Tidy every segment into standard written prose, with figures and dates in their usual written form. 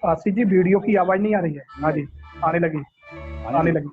आशी जी वीडियो की आवाज नहीं आ रही है? हाँ जी, आने लगी। आने लगी।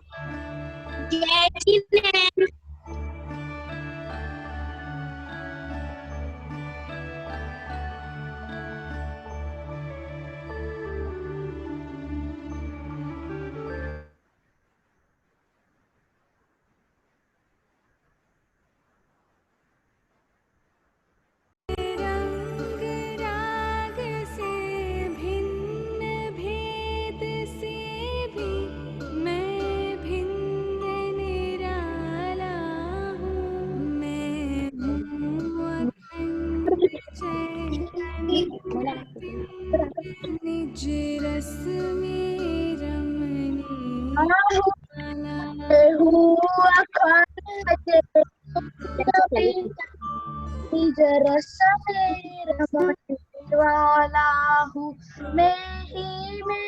निज रस में रमने निज रस में रमने वाला हूँ मैं ही मैं।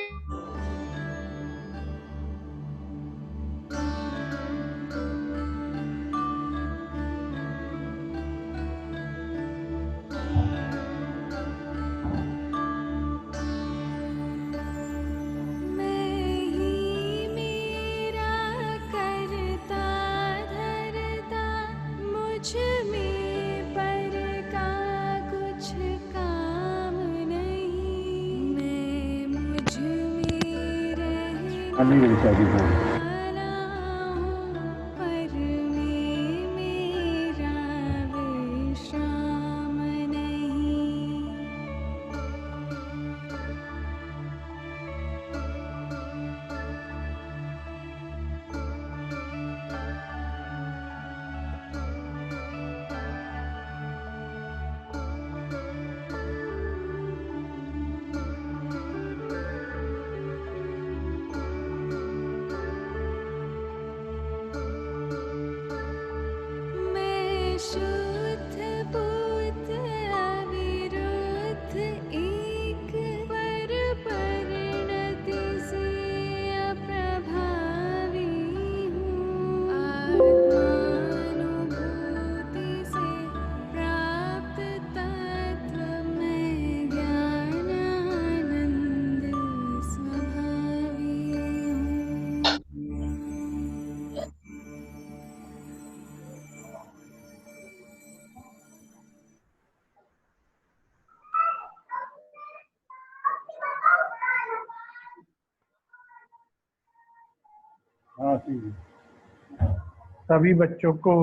सभी बच्चों को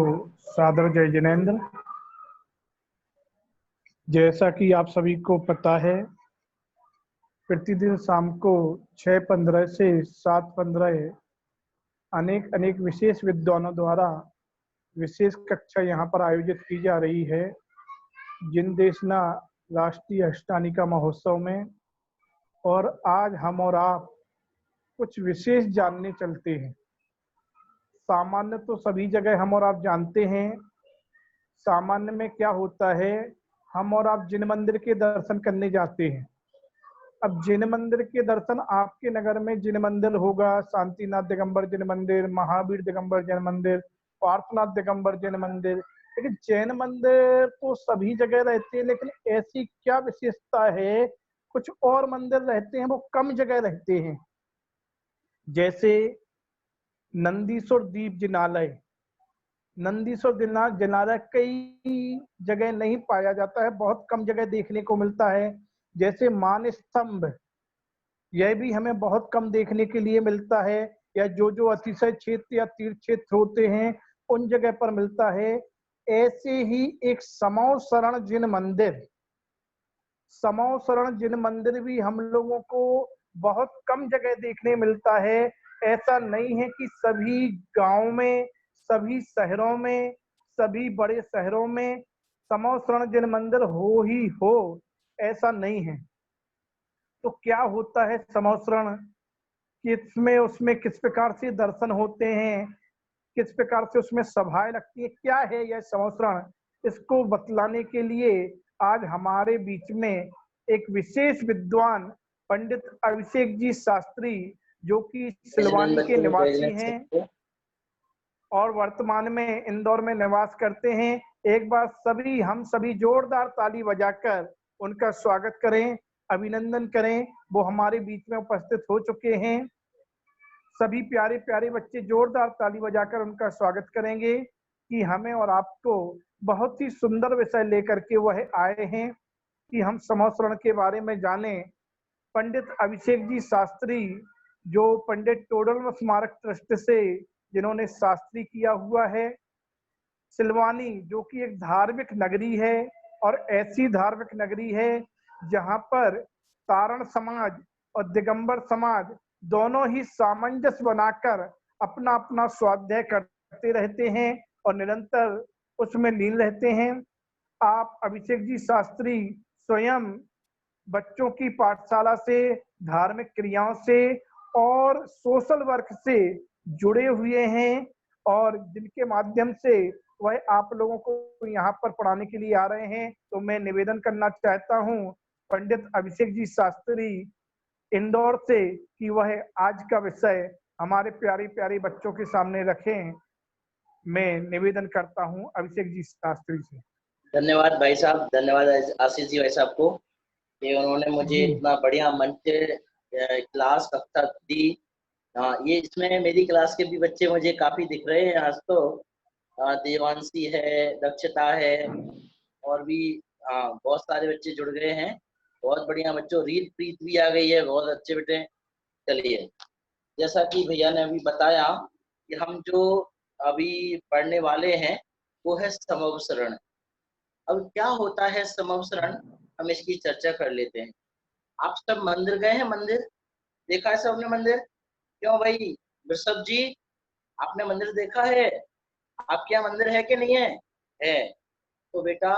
सादर जय जिनेंद्र। जैसा कि आप सभी को पता है, प्रतिदिन शाम को 6:15 से 7:15 अनेक विशेष विद्वानों द्वारा विशेष कक्षा यहाँ पर आयोजित की जा रही है जिनदेशना राष्ट्रीय अष्टानिका महोत्सव में। और आज हम और आप कुछ विशेष जानने चलते हैं। सामान्य तो सभी जगह हम और आप जानते हैं, सामान्य में क्या होता है, हम और आप जिन मंदिर के दर्शन करने जाते हैं। अब जिन मंदिर के दर्शन आपके नगर में जिन मंदिर होगा, शांतिनाथ दिगंबर जिन मंदिर, महावीर दिगंबर जैन मंदिर, पार्थनाथ दिगंबर जैन मंदिर, लेकिन जैन मंदिर तो सभी जगह रहते हैं। लेकिन ऐसी क्या विशेषता है, कुछ और मंदिर रहते हैं वो कम जगह रहते हैं। जैसे नंदीश्वर दीप जिनालय, नंदीश्वर जिनालय कई जगह नहीं पाया जाता है, बहुत कम जगह देखने को मिलता है। जैसे मान स्तंभ, यह भी हमें बहुत कम देखने के लिए मिलता है, या जो अतिशय क्षेत्र या तीर्थ क्षेत्र होते हैं उन जगह पर मिलता है। ऐसे ही एक समौ शरण जिन मंदिर, समौ शरण जिन मंदिर भी हम लोगों को बहुत कम जगह देखने मिलता है। ऐसा नहीं है कि सभी गांव में, सभी शहरों में, सभी बड़े शहरों में समौ शरण जिन मंदिर हो ही हो, ऐसा नहीं है। तो क्या होता है समौ शरण, किसमें उसमें किस प्रकार से दर्शन होते हैं, किस प्रकार से उसमें सभाएं लगती है, क्या है यह समौ शरण, इसको बतलाने के लिए आज हमारे बीच में एक विशेष विद्वान पंडित अभिषेक जी शास्त्री, जो कि सिलवानी के निवासी हैं और वर्तमान में इंदौर में निवास करते हैं। एक बार हम सभी जोरदार ताली बजाकर उनका स्वागत करें। अभिनंदन करें। वो हमारे बीच में उपस्थित हो चुके हैं। सभी प्यारे प्यारे बच्चे जोरदार ताली बजाकर उनका स्वागत करेंगे कि हमें और आपको बहुत ही सुंदर विषय लेकर के वह आए हैं कि हम समवसरण के बारे में जानें। पंडित अभिषेक जी शास्त्री, जो पंडित टोडरमल स्मारक ट्रस्ट से जिन्होंने शास्त्री किया हुआ है, सिलवानी जो कि एक धार्मिक नगरी है और ऐसी धार्मिक नगरी है जहां पर तारण समाज और दिगंबर समाज दोनों ही सामंजस्य बनाकर अपना अपना स्वाध्याय करते रहते हैं और निरंतर उसमें लीन रहते हैं। आप अभिषेक जी शास्त्री स्वयं बच्चों की पाठशाला से, धार्मिक क्रियाओं से और सोशल वर्क से जुड़े हुए हैं और जिनके माध्यम से वह आप लोगों को यहाँ पर पढ़ाने के लिए आ रहे हैं। तो मैं निवेदन करना चाहता हूँ पंडित अभिषेक जी शास्त्री इंदौर से कि वह आज का विषय हमारे प्यारे प्यारे बच्चों के सामने रखें। मैं निवेदन करता हूँ अभिषेक जी शास्त्री से। धन्यवाद भाई साहब, धन्यवाद आशीष जी भाई साहब को कि उन्होंने मुझे इतना बढ़िया मंच क्लास कक्षा दी। हाँ, ये इसमें मेरी क्लास के भी बच्चे मुझे काफी दिख रहे हैं आज तो। देवांशी है, दक्षता है और भी बहुत सारे बच्चे जुड़ गए हैं। बहुत बढ़िया बच्चों, रीत प्रीत भी आ गई है, बहुत अच्छे बेटे। चलिए, जैसा कि भैया ने अभी बताया कि हम जो अभी पढ़ने वाले हैं वो है समवसरण। अब क्या होता है समवसरण, हम इसकी चर्चा कर लेते हैं। आप सब मंदिर गए हैं? मंदिर देखा है सबने मंदिर? क्यों भाई वृषभ जी, आपने मंदिर देखा है? आपके यहाँ मंदिर है कि नहीं है? है। तो बेटा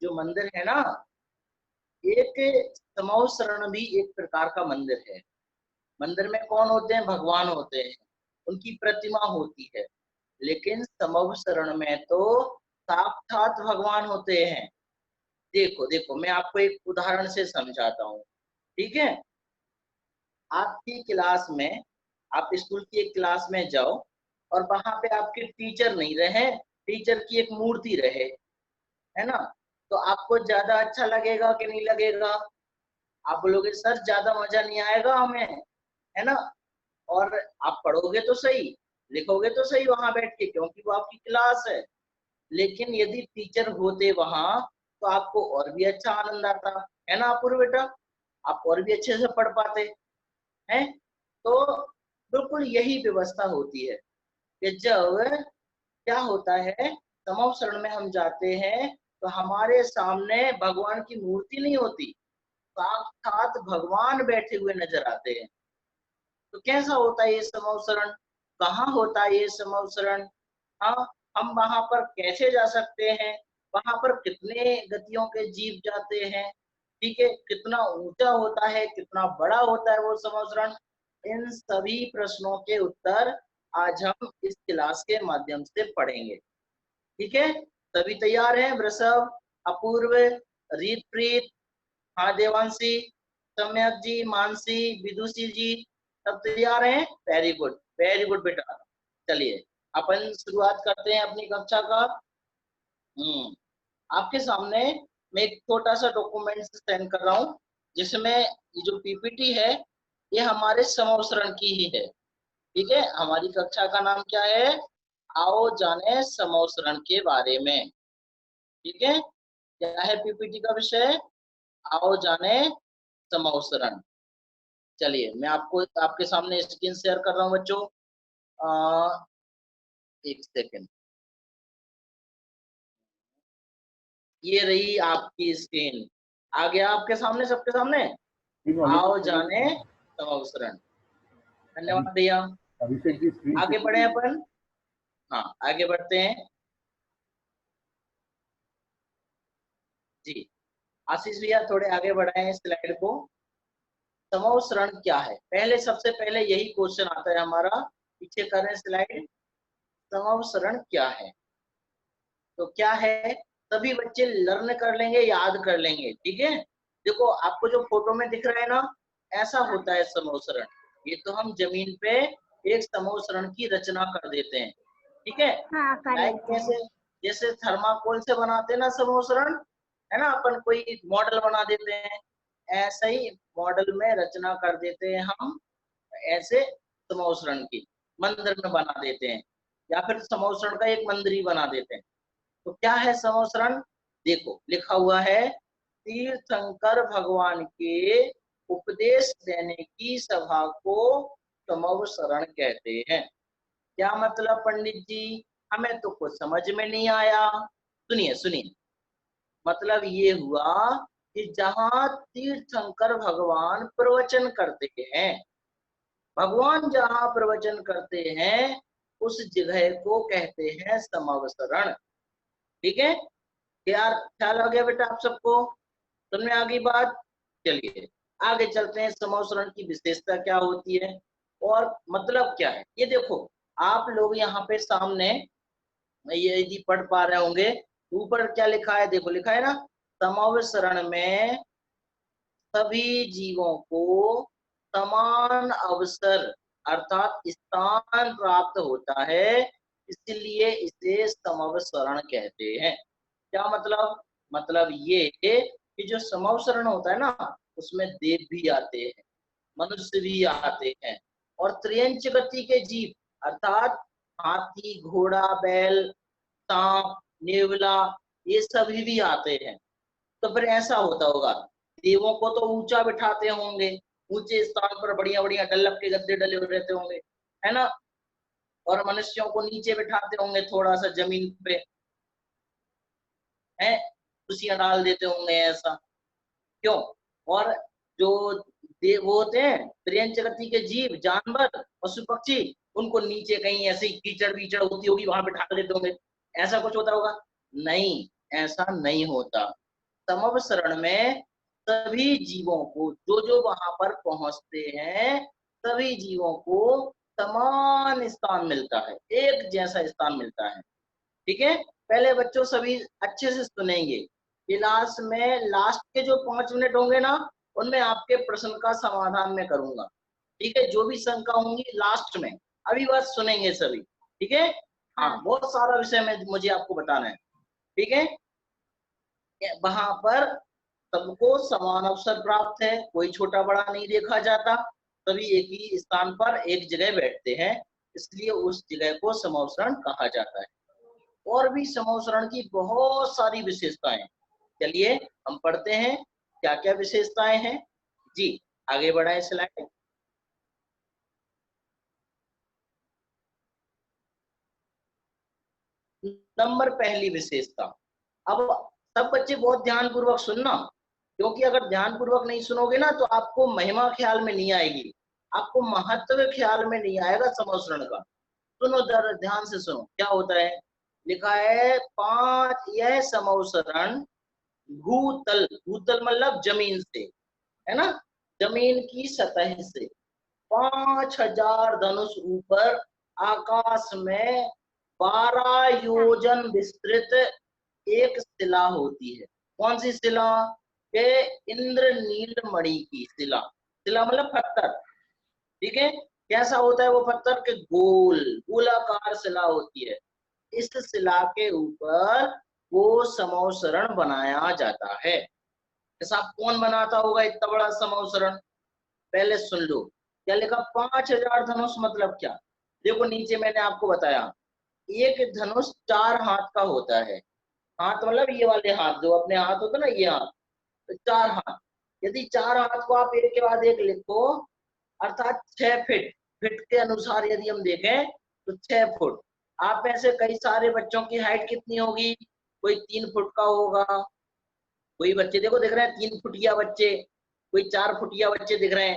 जो मंदिर है ना, एक समवसरण भी एक प्रकार का मंदिर है। मंदिर में कौन होते हैं? भगवान होते हैं, उनकी प्रतिमा होती है। लेकिन समवसरण में तो साक्षात भगवान होते हैं। देखो देखो, मैं आपको एक उदाहरण से समझाता हूँ, ठीक है? आपकी क्लास में, आप स्कूल की एक क्लास में जाओ और वहां पे आपके टीचर नहीं रहे, टीचर की एक मूर्ति रहे, है ना? तो आपको ज्यादा अच्छा लगेगा कि नहीं लगेगा? आप बोलोगे सर ज्यादा मजा नहीं आएगा हमें, है ना? और आप पढ़ोगे तो सही, लिखोगे तो सही वहां बैठ के, क्योंकि वो आपकी क्लास है। लेकिन यदि टीचर होते वहां तो आपको और भी अच्छा आनंद आता, है ना अपूर्व बेटा? आप और भी अच्छे से पढ़ पाते हैं। तो बिल्कुल यही व्यवस्था होती है कि जब क्या होता है, समवसरण में हम जाते हैं तो हमारे सामने भगवान की मूर्ति नहीं होती, साक्षात भगवान बैठे हुए नजर आते हैं। तो कैसा होता है ये समवसरण? कहाँ होता है ये समवसरण? हाँ, हम वहां पर कैसे जा सकते हैं? वहां पर कितने गतियों के जीव जाते हैं? ठीक है, कितना ऊंचा होता है, कितना बड़ा होता है वो समवसरण? इन सभी प्रश्नों के उत्तर आज हम इस क्लास के माध्यम से पढ़ेंगे। ठीक है, सभी तैयार हैं? वृषभ, अपूर्व, रीतप्रीत, हाँ देवांशी, सम्यक जी, मानसी, विदुषी जी, सब तैयार हैं? वेरी गुड बेटा। चलिए अपन शुरुआत करते हैं अपनी कक्षा का। आपके सामने मैं एक छोटा सा डॉक्यूमेंट सेंड कर रहा हूँ, जिसमें ये जो पीपीटी है ये हमारे समवसरण की ही है। ठीक है, हमारी कक्षा का नाम क्या है? आओ जाने समवसरण के बारे में। ठीक है, क्या है पीपीटी का विषय? आओ जाने समवसरण। चलिए मैं आपको आपके सामने स्क्रीन शेयर कर रहा हूँ बच्चों। एक सेकेंड, ये रही आपकी स्क्रीन। आ गया आपके सामने, सबके सामने? आओ जाने समवसरण। धन्यवाद भैया। आगे बढ़े अपन। हाँ आगे बढ़ते हैं जी। आशीष भैया थोड़े आगे बढ़ाएं स्लाइड को। समवसरण क्या है? पहले सबसे पहले यही क्वेश्चन आता है हमारा, पीछे करें स्लाइड। समवसरण क्या है? तो क्या है, सभी बच्चे लर्न कर लेंगे, याद कर लेंगे। ठीक है, देखो आपको जो फोटो में दिख रहा है ना, ऐसा होता है समवसरण। ये तो हम जमीन पे एक समवसरण की रचना कर देते हैं। ठीक है, लाइक कैसे? जैसे थर्माकोल से बनाते हैं ना समवसरण, है ना? अपन कोई मॉडल बना देते हैं, ऐसा ही मॉडल में रचना कर देते हैं हम, ऐसे समोसरण की मंदिर में बना देते हैं, या फिर समोसरण का एक मंदिर ही बना देते हैं। तो क्या है समोसरण? देखो लिखा हुआ है, तीर्थंकर भगवान के उपदेश देने की सभा को समवसरण कहते हैं। क्या मतलब पंडित जी? हमें तो कुछ समझ में नहीं आया। सुनिए सुनिए, मतलब ये हुआ कि जहाँ तीर्थंकर भगवान प्रवचन करते हैं, भगवान जहाँ प्रवचन करते हैं उस जगह को कहते हैं समवसरण। ठीक है, यार ख्याल हो गया बेटा आप सबको? समझ में आ गई बात? चलिए आगे चलते हैं, समवसरण की विशेषता क्या होती है और मतलब क्या है। ये देखो आप लोग यहाँ पे सामने ये यदि पढ़ पा रहे होंगे, ऊपर क्या लिखा है? देखो लिखा है ना, समवसरण में सभी जीवों को समान अवसर अर्थात स्थान प्राप्त होता है, इसलिए इसे समवसरण कहते हैं। क्या मतलब? मतलब ये कि जो समवसरण होता है ना, उसमें देव भी आते हैं, मनुष्य भी आते हैं, और त्रियंच गति के जीव अर्थात हाथी, घोड़ा, बैल, सांप, नेवला, ये सभी भी आते हैं। तो फिर ऐसा होता होगा, देवों को तो ऊंचा बिठाते होंगे, ऊंचे स्थान पर बढ़िया बढ़िया डल्लप के गद्दे डले हुए रहते होंगे, है ना, और मनुष्यों को नीचे बिठाते होंगे थोड़ा सा जमीन पे, है, कुर्सियां डाल देते होंगे ऐसा। क्यों? और जो देव होते हैं त्रियंच गति के जीव, जानवर, पशु पक्षी, उनको नीचे कहीं ऐसे ही कीचड़ बीचड़ होती होगी वहां बिठा देते होंगे, ऐसा कुछ होता होगा? नहीं, ऐसा नहीं होता। समवसरण में सभी जीवों को, जो वहां पर पहुंचते हैं, सभी जीवों को समान स्थान मिलता है, एक जैसा स्थान मिलता है। ठीक है, पहले बच्चों सभी अच्छे से सुनेंगे, क्लास में लास्ट के जो 5 मिनट होंगे ना, उनमें आपके प्रश्न का समाधान मैं करूंगा। ठीक है, जो भी शंका होंगी लास्ट में, अभी बस सुनेंगे सभी। ठीक है, हाँ बहुत सारा विषय में मुझे आपको बताना है। ठीक है, वहां पर सबको समान अवसर प्राप्त है, कोई छोटा बड़ा नहीं देखा जाता, सभी एक ही स्थान पर एक जगह बैठते हैं, इसलिए उस जगह को समवसरण कहा जाता है। और भी समवसरण की बहुत सारी विशेषताएं हैं। चलिए हम पढ़ते हैं क्या क्या विशेषताएं हैं। जी आगे बढ़ाएं स्लाइड। नंबर पहली विशेषता, अब सब बच्चे बहुत ध्यान पूर्वक सुनना, क्योंकि अगर ध्यान पूर्वक नहीं सुनोगे ना तो आपको महिमा ख्याल में नहीं आएगी, आपको महत्व ख्याल में नहीं आएगा समवसरण का। सुनो जरा ध्यान से सुनो क्या होता है। लिखा है 5, यह समवसरण भूतल, भूतल मतलब जमीन से, है ना, जमीन की सतह से 5000 धनुष ऊपर आकाश में 12 योजन विस्तृत एक शिला होती है। कौन सी शिला? के इंद्रनील मणि की शिला। शिला मतलब पत्थर। ठीक है, कैसा होता है वो पत्थर? के गोल गोलाकार शिला होती है। इस शिला के ऊपर वो समवसरण बनाया जाता है। साहब कौन बनाता होगा इतना बड़ा समवसरण? पहले सुन लो क्या लिखा, 5000 धनुष मतलब क्या? देखो नीचे मैंने आपको बताया, एक धनुष 4 हाथ का होता है। हाथ मतलब ये वाले हाथ, जो अपने हाथ होते ना, ये हाथ, तो 4 हाथ। यदि 4 हाथ को आप एक के बाद एक लिखो, अर्थात 6 फीट, फीट के अनुसार यदि हम देखें तो 6 फुट। आप में से कई सारे बच्चों की हाइट कितनी होगी? कोई 3 फुट का होगा, कोई बच्चे देखो दिख रहे हैं 3 फुटिया बच्चे, कोई 4 फुटिया बच्चे दिख रहे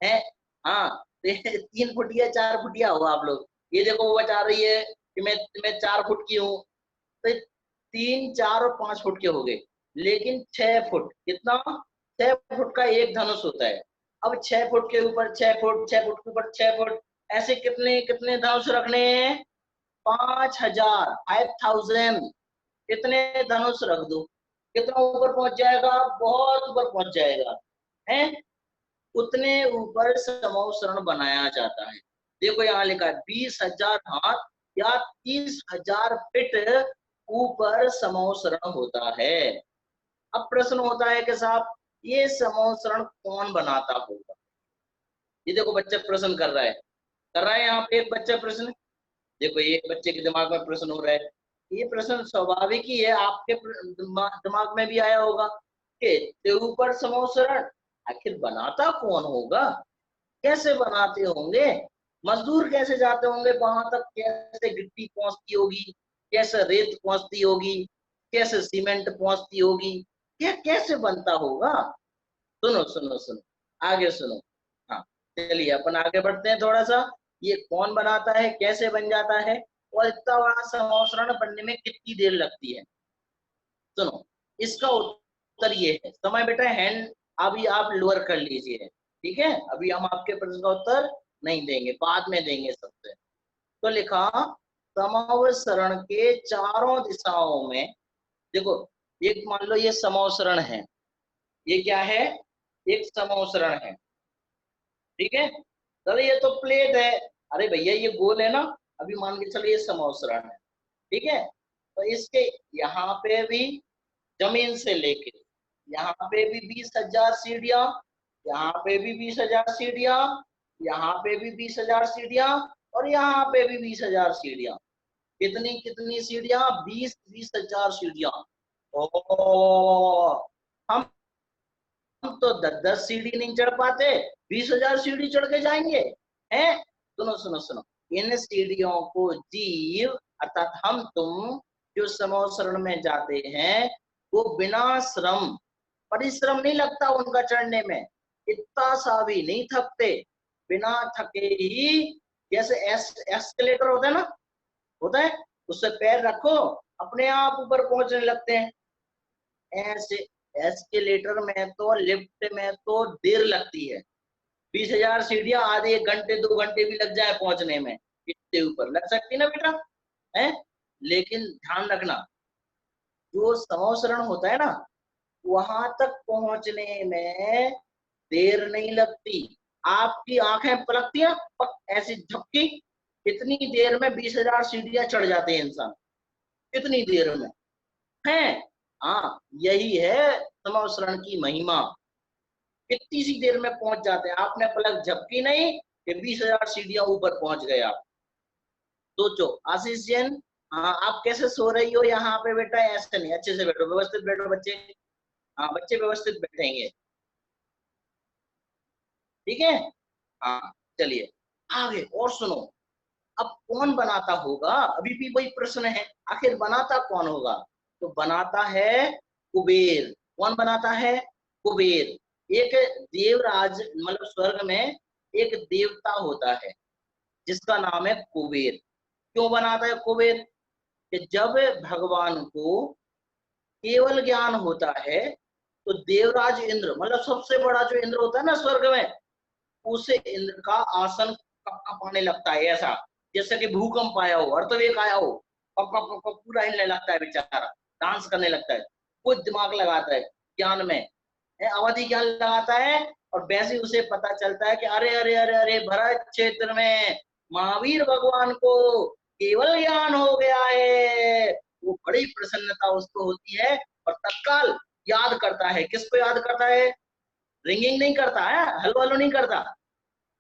हैं। हाँ 3 फुटिया 4 फुटिया हो आप लोग। ये देखो वो बता रही है कि मैं 4 फुट की हूँ, तो 3, 4 और 5 फुट के हो गए। लेकिन 6 फुट, कितना? 6 फुट का एक धनुष होता है। अब 6 फुट के ऊपर 6 फुट, 6 फुट के ऊपर 6 फुट, ऐसे कितने कितने धनुष रखने हैं? 5000, 5000। कितने धनुष रख दो, कितना ऊपर पहुंच जाएगा? बहुत ऊपर पहुंच जाएगा, है। उतने ऊपर समवसरण बनाया जाता है। देखो यहाँ लिखा है 20,000 हाथ या 30,000 फीट ऊपर समवसरण होता है। अब प्रश्न होता है कि साहब ये समोसरण कौन बनाता होगा? ये देखो बच्चा प्रश्न कर रहा है यहाँ पे एक बच्चा प्रश्न। देखो एक बच्चे के दिमाग में प्रश्न हो रहा है, ये प्रश्न स्वाभाविक ही है, आपके दिमाग में भी आया होगा कि ऊपर समोसरण आखिर बनाता कौन होगा, कैसे बनाते होंगे, मजदूर कैसे जाते होंगे वहां तक, कैसे गिट्टी पहुंचती होगी, कैसे रेत पहुंचती होगी, कैसे सीमेंट पहुंचती होगी, क्या कैसे बनता होगा? सुनो सुनो सुनो, आगे सुनो। हाँ चलिए अपन आगे बढ़ते हैं थोड़ा सा। ये कौन बनाता है, कैसे बन जाता है, और इतना बड़ा समोसरण बनने में कितनी देर लगती है? सुनो, इसका उत्तर ये है, समय बेटा हैंड अभी आप लोअर कर लीजिए, ठीक है? अभी हम आपके प्रश्न का उत्तर नहीं देंगे, बाद में देंगे सबसे। तो लिखा समोसरण के चारों दिशाओं में, देखो एक मान लो ये समोसरण है, ये क्या है, एक समोसरण है, ठीक है? चलो ये तो प्लेट है, अरे भैया ये गोल है ना, अभी मान के चलो ये समोसरण है, ठीक है? तो इसके यहाँ पे भी जमीन से लेके यहाँ पे भी 20,000 सीढ़ियां, यहाँ पे भी 20,000 सीढ़ियां, यहाँ पे भी 20,000 सीढ़ियां, और यहाँ पे भी 20,000 सीढ़ियां। कितनी कितनी सीढ़ियां? 20,000 सीढ़ियां। ओ हम तो 10-10 सीढ़ी नहीं चढ़ पाते, 20,000 सीढ़ी चढ़ के जाएंगे हैं? सुनो सुनो सुनो, इन सीढ़ियों को जीव अर्थात हम तुम जो समोसरण में जाते हैं वो बिना श्रम, परिश्रम नहीं लगता उनका चढ़ने में, इतना सा भी नहीं थकते, बिना थके ही, जैसे एस्केलेटर होता है ना, होता है, उससे पैर रखो अपने आप ऊपर पहुंचने लगते हैं। ऐसे एस्केलेटर में तो, लिफ्ट में तो देर लगती है, 20,000 सीढ़ियां आधे 1 घंटे 2 घंटे भी लग जाए पहुंचने में, इतने ऊपर लग सकती ना बेटा है। लेकिन ध्यान रखना, जो समोसरण होता है ना, वहां तक पहुंचने में देर नहीं लगती। आपकी आंखें पलकती हैं ऐसी झपकी, इतनी देर में 20,000 सीढ़ियां चढ़ जाते हैं इंसान, इतनी देर में है। हाँ यही है समोसरण की महिमा, कितनी सी देर में पहुंच जाते हैं, आपने पलक झपकी नहीं कि 20,000 सीढ़ियां ऊपर पहुंच गए आप। सोचो आशीष जैन, हाँ आप कैसे सो रही हो यहाँ पे बेटा? ऐसे नहीं, अच्छे से बैठो, व्यवस्थित बैठो बच्चे, हाँ बच्चे व्यवस्थित बैठेंगे, ठीक है? हाँ चलिए आगे और सुनो। अब कौन बनाता होगा, अभी भी वही प्रश्न है, आखिर बनाता कौन होगा? तो बनाता है कुबेर। कौन बनाता है? कुबेर। एक देवराज, मतलब स्वर्ग में एक देवता होता है जिसका नाम है कुबेर। क्यों बनाता है कुबेर? कि जब भगवान को केवल ज्ञान होता है तो देवराज इंद्र, मतलब सबसे बड़ा जो इंद्र होता है ना स्वर्ग में, उसे इंद्र का आसन कपकपाने लगता है, ऐसा जैसे कि भूकंप आया हो, अर्थवेग आया हो, कप कप कप कप पूरा हिलने लगता है बेचारा, डांस करने लगता है। कुछ दिमाग लगाता है ज्ञान में, अवधि ज्ञान लगाता है, और वैसे ही उसे पता चलता है कि अरे अरे अरे अरे भरत क्षेत्र में महावीर भगवान को केवल ज्ञान हो गया है। वो बड़ी प्रसन्नता उसको होती है और तत्काल याद करता है। किसको याद करता है? रिंगिंग नहीं करता है, हलवा हलो नहीं करता,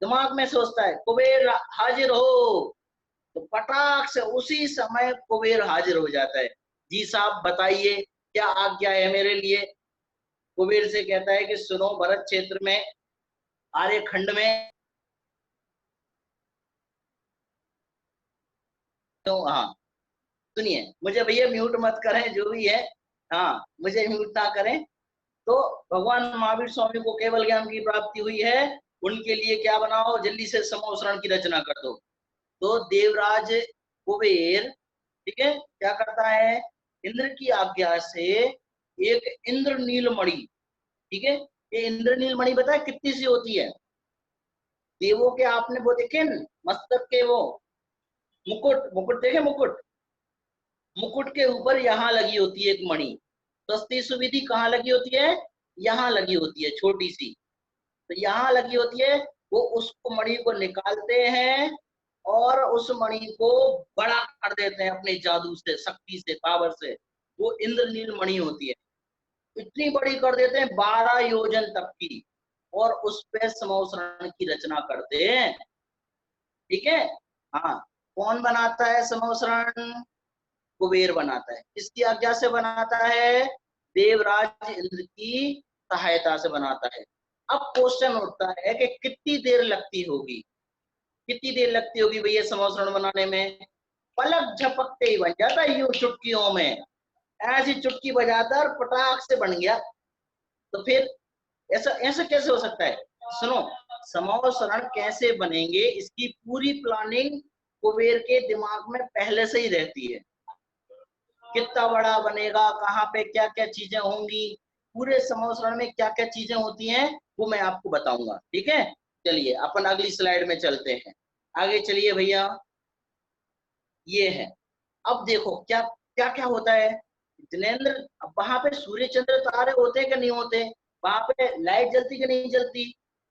दिमाग में सोचता है कुबेर हाजिर हो, तो पटाख से उसी समय कुबेर हाजिर हो जाता है। जी साहब बताइए क्या आज्ञा है मेरे लिए? कुबेर से कहता है कि सुनो भरत क्षेत्र में, आर्यखंड में, तो हाँ सुनिए, मुझे भैया म्यूट मत करें जो भी है, हाँ मुझे म्यूट ना करें। तो भगवान महावीर स्वामी को केवल ज्ञान की प्राप्ति हुई है, उनके लिए क्या बनाओ, जल्दी से समोसरण की रचना कर दो। तो देवराज कुबेर, ठीक है, क्या करता है, इंद्र की आज्ञा से एक इंद्रनील मणि, ठीक है, ये इंद्रनील मणि पता है कितनी सी होती है? देवों के आपने वो देखे मस्तक के वो मुकुट, मुकुट देखे, मुकुट, मुकुट के ऊपर यहाँ लगी होती है एक मणि। सस्ती सुविधि कहाँ लगी होती है? यहाँ लगी होती है, छोटी सी, तो यहाँ लगी होती है। वो उसको मणि को निकालते हैं और उस मणि को बड़ा कर देते हैं अपने जादू से, शक्ति से, पावर से, वो इंद्रनील मणि होती है। इतनी बड़ी कर देते हैं 12 योजन तक की, और उस पे समूह की रचना करते हैं। ठीक है। हाँ, कौन बनाता है समूह? कुबेर बनाता है। किसकी आज्ञा से बनाता है? देवराज इंद्र की सहायता से बनाता है। अब क्वेश्चन उठता है कि कितनी देर लगती होगी, कितनी देर लगती होगी भैया समूह बनाने में? पलक झपकते ही बन जाता है, यूं चुटकियों में, ऐसी चुटकी बजाता और पटाख से बन गया। तो फिर ऐसा ऐसा कैसे हो सकता है? सुनो, समूह शरण कैसे बनेंगे इसकी पूरी प्लानिंग कुबेर के दिमाग में पहले से ही रहती है। कितना बड़ा बनेगा, कहाँ पे क्या क्या चीजें होंगी, पूरे समूह शरण में क्या क्या चीजें होती हैं, वो मैं आपको बताऊंगा। ठीक है, चलिए अपन अगली स्लाइड में चलते हैं। आगे चलिए भैया, ये है। अब देखो क्या क्या क्या होता है जिनेंद्र। अब वहां पे सूर्य चंद्र तारे होते कि नहीं होते? वहां पे लाइट जलती कि नहीं जलती?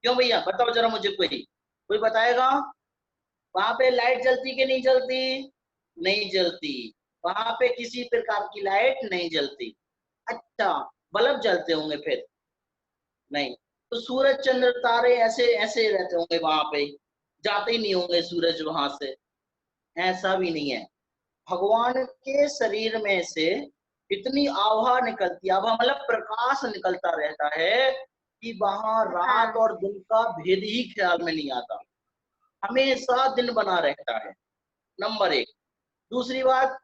क्यों भैया, बताओ जरा मुझे, कोई बताएगा? वहां पे लाइट जलती कि नहीं जलती? नहीं जलती, वहां पे किसी प्रकार की लाइट नहीं जलती। अच्छा, बल्ब जलते होंगे फिर? नहीं। तो सूरज चंद्र तारे ऐसे ऐसे रहते होंगे वहां पे, जाते ही नहीं होंगे सूरज वहां से? ऐसा भी नहीं है। भगवान के शरीर में से इतनी आभा निकलती, आभा मतलब प्रकाश निकलता रहता है कि वहां रात और दिन का भेद ही ख्याल में नहीं आता, हमेशा दिन बना रहता है। नंबर एक। दूसरी बात,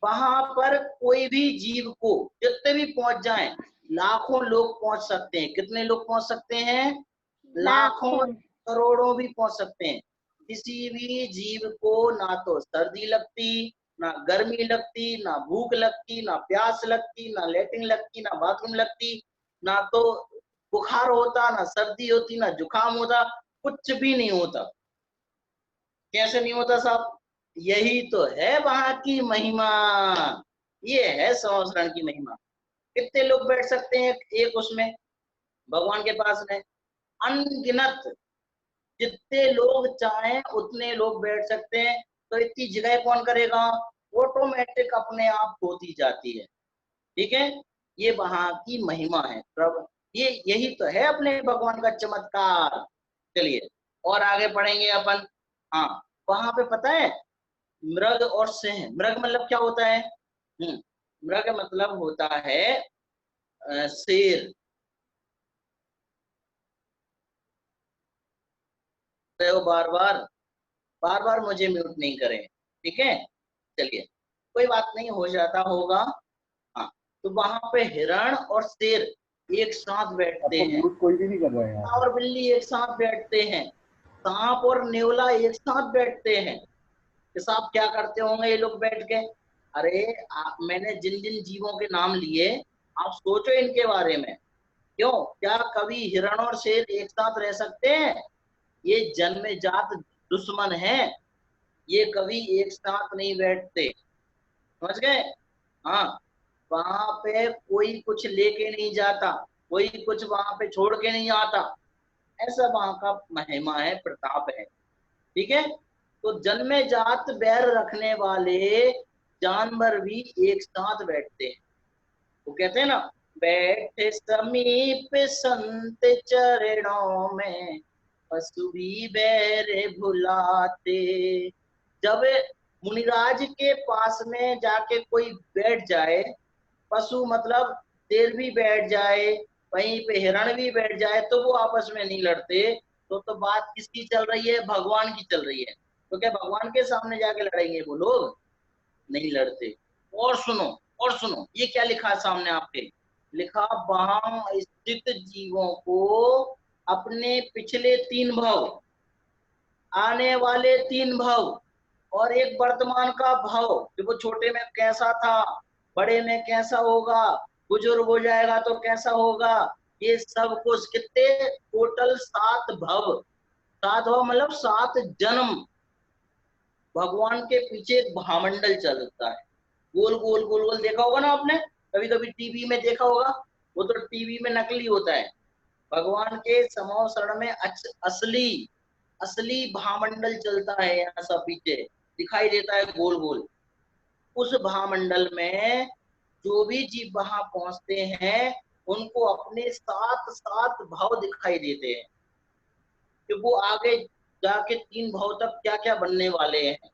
वहां पर कोई भी जीव को जितने भी पहुंच जाएं, लाखों लोग पहुंच सकते हैं। कितने लोग पहुंच सकते हैं? लाखों, करोड़ों भी पहुंच सकते हैं। किसी भी जीव को ना तो सर्दी लगती, ना गर्मी लगती, ना भूख लगती, ना प्यास लगती, ना लेटिंग लगती, ना बाथरूम लगती, ना तो बुखार होता, ना सर्दी होती, ना जुकाम होता, कुछ भी नहीं होता। कैसे नहीं होता साहब? यही तो है वहां की महिमा, ये है समूह की महिमा। कितने लोग बैठ सकते हैं एक उसमें? भगवान के पास में अनगिनत, जितने लोग चाहें उतने लोग बैठ सकते हैं। तो इतनी जगह कौन करेगा? ऑटोमेटिक अपने आप होती जाती है। ठीक है, ये वहां की महिमा है प्रभु, ये यही तो है अपने भगवान का चमत्कार। चलिए और आगे पढ़ेंगे अपन। हाँ, वहां पे पता है मृग और सिंह, मृग मतलब क्या होता है? मृग मतलब होता है शेर। तो बार बार मुझे म्यूट नहीं करें, ठीक है? चलिए, कोई बात नहीं, हो जाता होगा। हाँ, तो वहां पे हिरण और शेर एक साथ बैठते हैं, कोई भी नहीं कर रहा है यहाँ और बिल्ली एक साथ बैठते हैं, सांप और नेवला एक साथ बैठते हैं। कि साहब क्या करते होंगे ये लोग बैठ के? अरे मैंने जिन जिन जीवों के नाम लिए, आप सोचो इनके बारे में। क्यों, क्या कभी हिरण और शेर एक साथ रह सकते हैं? ये जन्मजात दुश्मन हैं, ये कभी एक साथ नहीं बैठते, समझ गए? हाँ, वहां पे कोई कुछ लेके नहीं जाता, कोई कुछ वहां पे छोड़ के नहीं आता, ऐसा वहां का महिमा है, प्रताप है। ठीक है, तो जन्मजात बैर रखने वाले जानवर भी एक साथ बैठते हैं। वो कहते हैं ना, बैठे समीप संत चरणों में, पशु भी बैर भुलाते। जब मुनिराज के पास में जाके कोई बैठ जाए, पशु मतलब शेर भी बैठ जाए, वहीं पे हिरण भी बैठ जाए, तो वो आपस में नहीं लड़ते। तो बात किसकी चल रही है? भगवान की चल रही है। तो क्या भगवान के सामने जाके लड़ेंगे वो लोग? नहीं लड़ते। और सुनो, और सुनो, ये क्या लिखा है सामने आपके? लिखा, वहां स्थित जीवों को अपने पिछले 3 भव, आने वाले 3 भव, और एक वर्तमान का भाव, कि वो छोटे में कैसा था, बड़े में कैसा होगा, बुजुर्ग हो जाएगा तो कैसा होगा, ये सब कुछ कितने, टोटल 7 भव। 7 भव मतलब 7 जन्म। भगवान के पीछे एक महामंडल चलता है, गोल गोल गोल गोल, देखा होगा ना आपने, कभी कभी टीवी में देखा होगा, वो तो टीवी में नकली होता है। भगवान के समूह शरण में असली असली महामंडल चलता है, यहाँ सब पीछे दिखाई देता है गोल गोल। उस महामंडल में जो भी जीव वहां पहुंचते हैं, उनको अपने सात सात भाव दिखाई देते हैं कि वो आगे जाके 3 भाव तक क्या क्या बनने वाले हैं,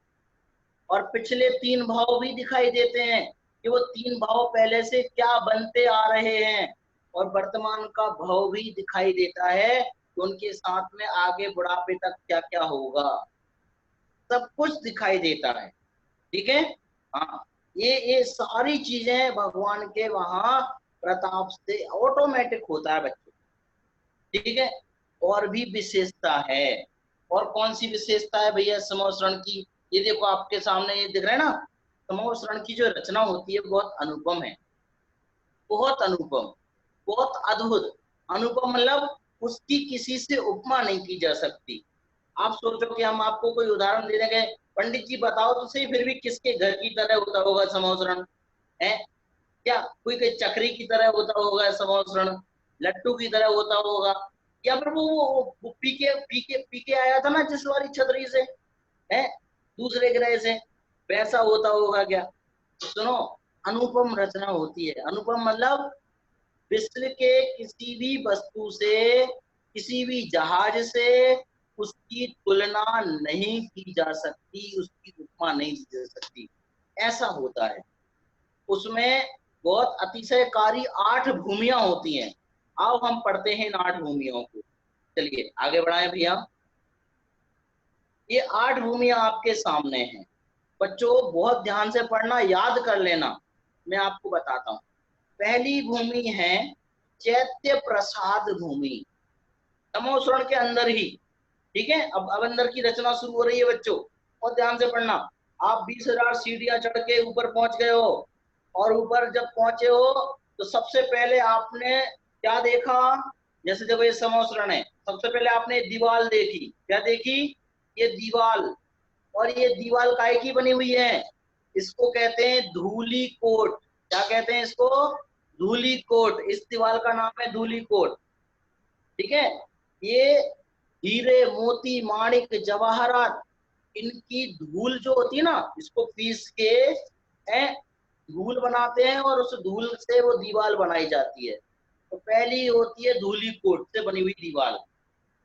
और पिछले 3 भाव भी दिखाई देते हैं कि वो 3 भाव पहले से क्या बनते आ रहे हैं, और वर्तमान का भाव भी दिखाई देता है कि उनके साथ में आगे बुढ़ापे तक क्या क्या होगा, सब कुछ दिखाई देता है। ठीक है, हाँ, ये सारी चीजें भगवान के वहां प्रताप से ऑटोमेटिक होता है बच्चों। ठीक है, और भी विशेषता है। और कौन सी विशेषता है भैया समूह शरण की? ये देखो आपके सामने ये दिख रहा है ना, समूह शरण की जो रचना होती है बहुत अनुपम है, बहुत अनुपम, बहुत अद्भुत। अनुपम मतलब उसकी किसी से उपमा नहीं की जा सकती। आप सोचो कि हम आपको कोई उदाहरण दे देंगे, पंडित जी बताओ तो सही, फिर भी किसके घर की तरह होता होगा समोसरण है? क्या कोई के चक्री की तरह होता होगा समोसरण, लट्टू की तरह होता होगा, या फिर वो पी के आया था ना जिस वाली छतरी से, है दूसरे ग्रह से, वैसा होता होगा क्या? तो सुनो, अनुपम रचना होती है। अनुपम मतलब विश्व के किसी भी वस्तु से, किसी भी जहाज से उसकी तुलना नहीं की जा सकती, उसकी उपमा नहीं दी जा सकती, ऐसा होता है। उसमें बहुत अतिशयकारी 8 भूमियां होती हैं। आओ हम पढ़ते हैं इन 8 भूमियों को। चलिए आगे बढ़ाएं भैया। ये 8 भूमियां आपके सामने हैं बच्चों, बहुत ध्यान से पढ़ना, याद कर लेना। मैं आपको बताता हूँ। पहली भूमि है चैत्य प्रसाद भूमि, तमोसरण के अंदर ही। ठीक है, अब अंदर की रचना शुरू हो रही है बच्चों, और ध्यान से पढ़ना। आप 20,000 सीढ़ियां चढ़ के ऊपर पहुंच गए हो, और ऊपर जब पहुंचे हो तो सबसे पहले आपने क्या देखा? जैसे जब ये समोसरण है, सबसे पहले आपने दीवाल देखी। क्या देखी? ये दीवाल। और ये दीवाल काय की बनी हुई है? इसको कहते हैं धूली कोट। क्या कहते हैं इसको? धूली कोट। इस दीवाल का नाम है धूली कोट। ठीक है, ये हीरे मोती माणिक जवाहरात, इनकी धूल जो होती है ना, इसको पीस के धूल बनाते हैं, और उस धूल से वो दीवार बनाई जाती है। तो पहली होती है धूली कोट से बनी हुई दीवार।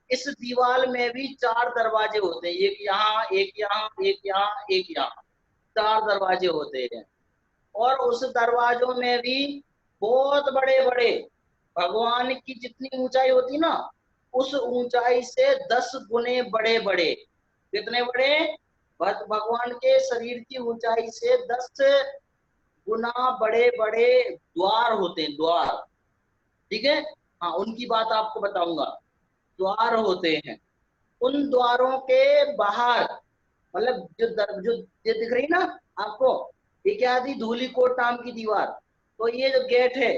इस दीवार में भी 4 दरवाजे होते हैं, एक यहाँ, एक यहाँ, एक यहाँ, एक यहाँ, 4 दरवाजे होते हैं। और उस दरवाजों में भी बहुत बड़े बड़े, भगवान की जितनी ऊंचाई होती ना, उस ऊंचाई से 10 गुने बड़े बड़े। कितने बड़े? भगवान के शरीर की ऊंचाई से 10 गुना बड़े बड़े द्वार होते हैं, द्वार। ठीक है, हाँ, उनकी बात आपको बताऊंगा। द्वार होते हैं, उन द्वारों के बाहर, मतलब जो ये दिख रही ना आपको, ये क्या थी? धूली कोट नाम की दीवार। तो ये जो गेट है,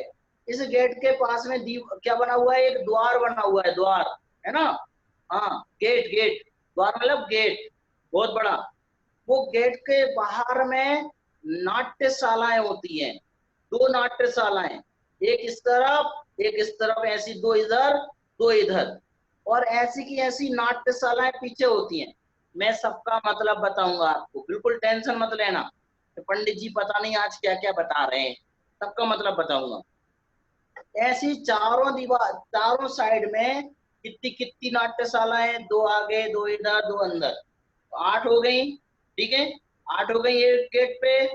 इस गेट के पास में क्या बना हुआ है? एक द्वार बना हुआ है, द्वार, है ना? हाँ, गेट, गेट, द्वार मतलब गेट, बहुत बड़ा। वो गेट के बाहर में नाट्यशालाएं होती हैं, 2 नाट्यशालाएं, एक इस तरफ एक इस तरफ, ऐसी 2 इधर 2 इधर, और ऐसी की ऐसी नाट्यशालाएं पीछे होती हैं। मैं सबका मतलब बताऊंगा आपको, बिल्कुल टेंशन मत लेना कि पंडित जी पता नहीं आज क्या क्या बता रहे हैं, सबका मतलब बताऊंगा। ऐसी चारों दीवार, चारों साइड में कितनी कितनी नाट्यशालाएं, 2 आगे 2 इधर 2 अंदर, तो 8 हो गई। ठीक है, 8 हो गई एक गेट पे,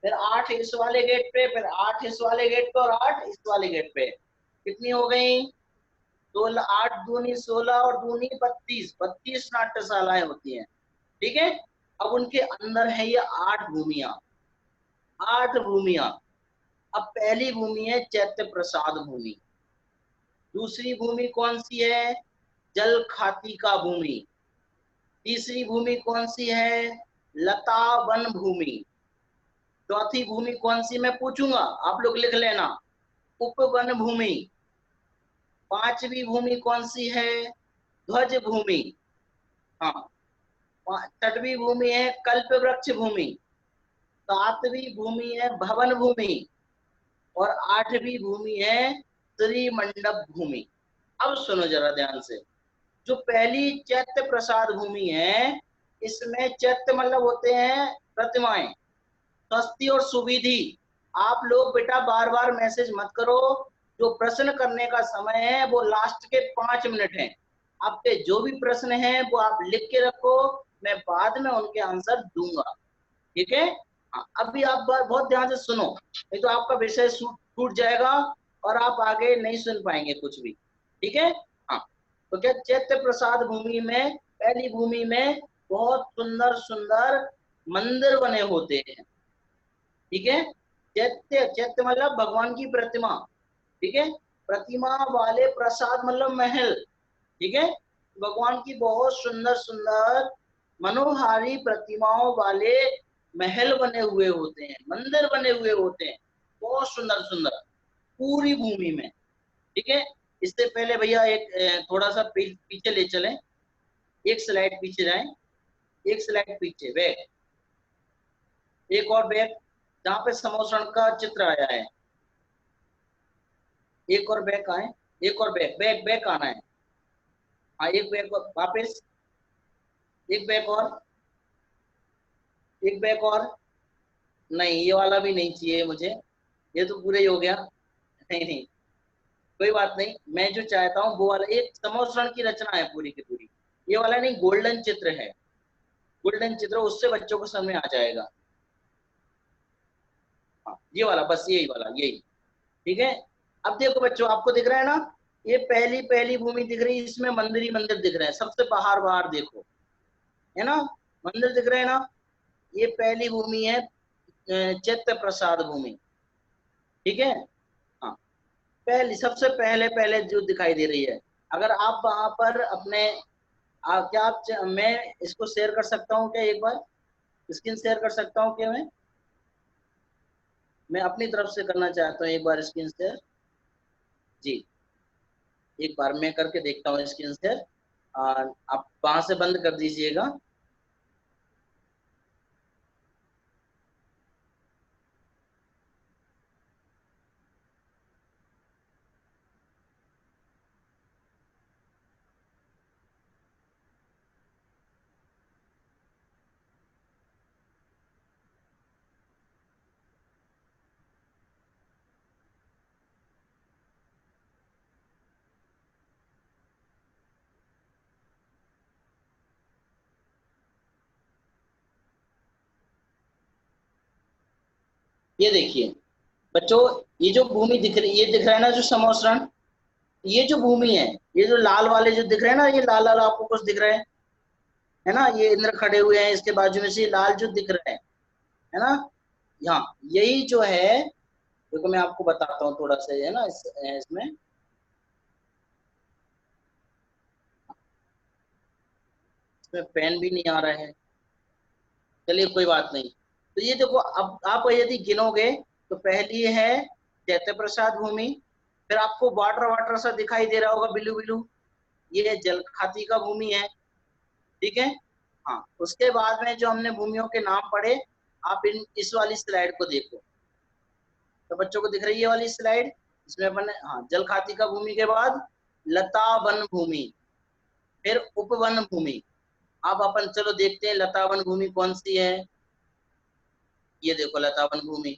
फिर 8 इस वाले गेट पे, फिर 8 इस वाले गेट पे, और 8 इस वाले गेट पे। कितनी हो गई? 16, 8 दूनी 16 और दूनी 32, 32 नाट्यशालाएं होती हैं। ठीक है, अब उनके अंदर है ये 8 भूमियां, 8 भूमियां। अब पहली भूमि है चैत्य प्रसाद भूमि। दूसरी भूमि कौन सी है? जल खाती का भूमि। तीसरी भूमि कौन सी है? लता वन भूमि। चौथी भूमि कौन सी मैं पूछूंगा, आप लोग लिख लेना, उपवन भूमि। 5वीं भूमि कौन सी है? ध्वज भूमि। हाँ, 6वीं भूमि है कल्प वृक्ष भूमि। 7वीं भूमि है भवन भूमि, और 8वीं भूमि है श्री मंडप भूमि। अब सुनो जरा ध्यान से, जो पहली चैत्य प्रसाद भूमि है, इसमें चैत्य मतलब होते हैं प्रतिमाएं, स्वस्ति और सुविधि। आप लोग बेटा बार बार मैसेज मत करो जो प्रश्न करने का समय है वो लास्ट के 5 मिनट है। आपके जो भी प्रश्न हैं वो आप लिख के रखो, मैं बाद में उनके आंसर दूंगा, ठीक है। हाँ, अभी आप बहुत ध्यान से सुनो, नहीं तो आपका विषय छूट जाएगा और आप आगे नहीं सुन पाएंगे कुछ भी, ठीक है। हाँ, तो क्या चैत्य प्रसाद भूमि में, पहली भूमि में बहुत सुंदर सुंदर मंदिर बने होते हैं, ठीक है। चैत्य, चैत्य मतलब भगवान की प्रतिमा, ठीक है। प्रतिमा वाले प्रसाद मतलब महल, ठीक है। भगवान की बहुत सुंदर सुंदर मनोहारी प्रतिमाओं वाले महल बने हुए होते हैं, मंदिर बने हुए होते हैं, बहुत सुंदर सुंदर, पूरी भूमि में, ठीक है। इससे पहले भैया एक थोड़ा सा पीछे ले चलें, एक स्लाइड पीछे जाएं, एक स्लाइड पीछे, बैक, एक और बैक, जहां पे समोसण का चित्र आया है, एक और बैक आए, एक और बैक, बैक बैक आना है। हाँ, एक बैक वापस, एक बैक और, एक बैक और, नहीं ये वाला भी नहीं चाहिए मुझे, ये तो पूरा ही हो गया। नहीं नहीं, कोई बात नहीं, मैं जो चाहता हूँ वो वाला, एक समोसण की रचना है पूरी की पूरी, ये वाला नहीं, गोल्डन चित्र है, गोल्डन चित्र, उससे बच्चों को समझ में आ जाएगा। हाँ, ये वाला, बस यही वाला, यही, ठीक है। अब देखो बच्चों, आपको दिख रहा है ना, ये पहली पहली भूमि दिख रही है, इसमें मंदिर ही मंदिर दिख रहे हैं, सबसे बाहर बाहर देखो, है ना, मंदिर दिख रहे हैं ना। ये पहली भूमि है चैत्य प्रसाद भूमि, ठीक है। हाँ, पहली, सबसे पहले पहले जो दिखाई दे रही है, अगर आप वहां पर अपने क्या आप मैं इसको शेयर कर सकता हूँ क्या, एक बार स्क्रीन शेयर कर सकता हूँ क्या मैं अपनी तरफ से करना चाहता हूँ एक बार स्क्रीन शेयर जी, एक बार मैं करके देखता हूँ स्क्रीन शेयर, आप वहां से बंद कर दीजिएगा। ये देखिए बच्चों, ये जो भूमि दिख रही, ये दिख रहा है ना जो समोसरण, ये जो भूमि है, ये जो लाल वाले जो दिख रहे हैं ना, ये लाल लाल आपको कुछ दिख रहा है ना, ये इंद्र खड़े हुए हैं, इसके बाजू में से लाल जो दिख रहे हैं, है ना, यहाँ यही जो है, देखो मैं आपको बताता हूँ थोड़ा सा, है ना, इसमें इसमें पेन भी नहीं आ रहा है, चलिए कोई बात नहीं। तो ये देखो, अब आप यदि गिनोगे तो पहली है चैत्य प्रसाद भूमि, फिर आपको वाटर वाटर सा दिखाई दे रहा होगा, बिलू बिलू, ये जल खाती का भूमि है, ठीक है। हाँ, उसके बाद में जो हमने भूमियों के नाम पढ़े, आप इस वाली स्लाइड को देखो, तो बच्चों को दिख रही है ये वाली स्लाइड, इसमें अपन, हाँ, जल खाती का भूमि के बाद लता वन भूमि, फिर उपवन भूमि। अब अपन चलो देखते हैं लता वन भूमि कौन सी है, ये देखो लता वन भूमि,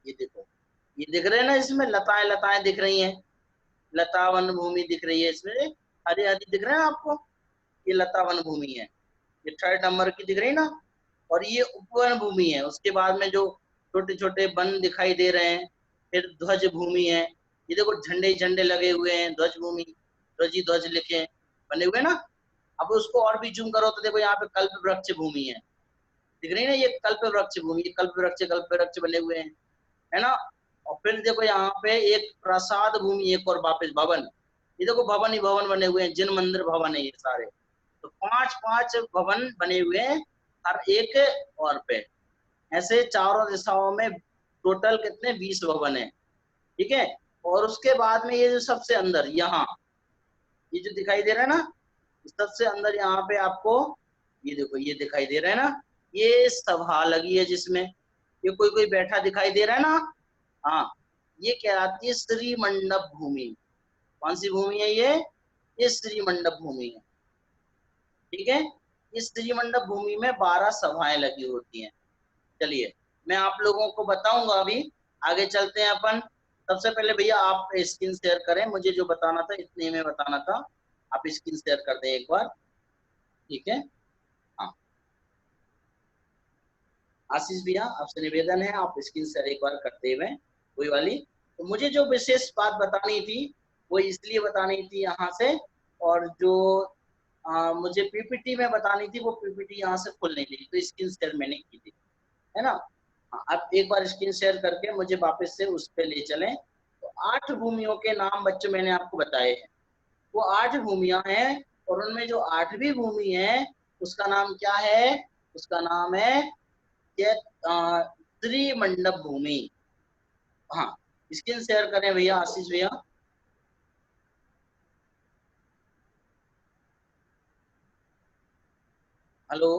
ये देखो, ये दिख रहे हैं ना, इसमें लताएं लताएं दिख रही हैं, लता वन भूमि दिख रही है, इसमें हरी हरी दिख रहे हैं आपको, ये लता वन भूमि है, ये 3rd नंबर की दिख रही है ना। और ये उपवन भूमि है, उसके बाद में जो छोटे छोटे वन दिखाई दे रहे हैं, फिर ध्वज भूमि है, ये देखो झंडे झंडे लगे हुए हैं, ध्वज भूमि, ध्वजी ध्वज लिखे बने हुए ना। अब उसको और भी जूम करो तो देखो यहाँ पे कल्प वृक्ष भूमि है, दिख रही है ना, ये कल्प वृक्ष भूमि, ये कल्प वृक्ष बने हुए हैं, है ना। और फिर देखो यहाँ पे एक प्रसाद भूमि, एक और वापस भवन, ये देखो भवन ही भवन बने हुए हैं, जिन मंदिर भवन है ये सारे, तो 5-5 भवन बने हुए हैं हर एक और पे, ऐसे चारों दिशाओं में टोटल कितने 20 भवन है, ठीक है। और उसके बाद में ये जो सबसे अंदर यहाँ, ये जो दिखाई दे रहा है ना, सबसे अंदर यहाँ पे आपको ये देखो, ये दिखाई दे रहा है ना, ये सभा लगी है जिसमें ये कोई कोई बैठा दिखाई दे रहा है ना, हाँ, ये कहलाती है श्री मंडप भूमि। कौन सी भूमि है ये श्री मंडप भूमि है, ठीक है। इस श्री मंडप भूमि में 12 सभाएं लगी होती हैं। चलिए मैं आप लोगों को बताऊंगा अभी आगे चलते हैं अपन। सबसे पहले भैया आप स्क्रीन शेयर करें, मुझे जो बताना था इतने में बताना था, आप स्क्रीन शेयर कर दें एक बार, ठीक है। हाँ आशीष भैया आपसे निवेदन है आप स्क्रीन शेयर एक बार करते हुए वही वाली। तो मुझे जो विशेष बात बतानी थी वो इसलिए बतानी थी यहाँ से, और जो मुझे पीपीटी में बतानी थी वो पीपीटी यहाँ से खुल नहीं रही, तो स्क्रीन शेयर मैंने की थी, है ना। हाँ, अब एक बार स्क्रीन शेयर करके मुझे वापस से उस पर ले चलें। तो 8 भूमियों के नाम बच्चों मैंने आपको बताए हैं, वो 8 भूमियां हैं, और उनमें जो 8वीं भूमि है उसका नाम क्या है, उसका नाम है त्रिमंडप भूमि। हाँ स्क्रीन शेयर करें भैया आशीष भैया। हेलो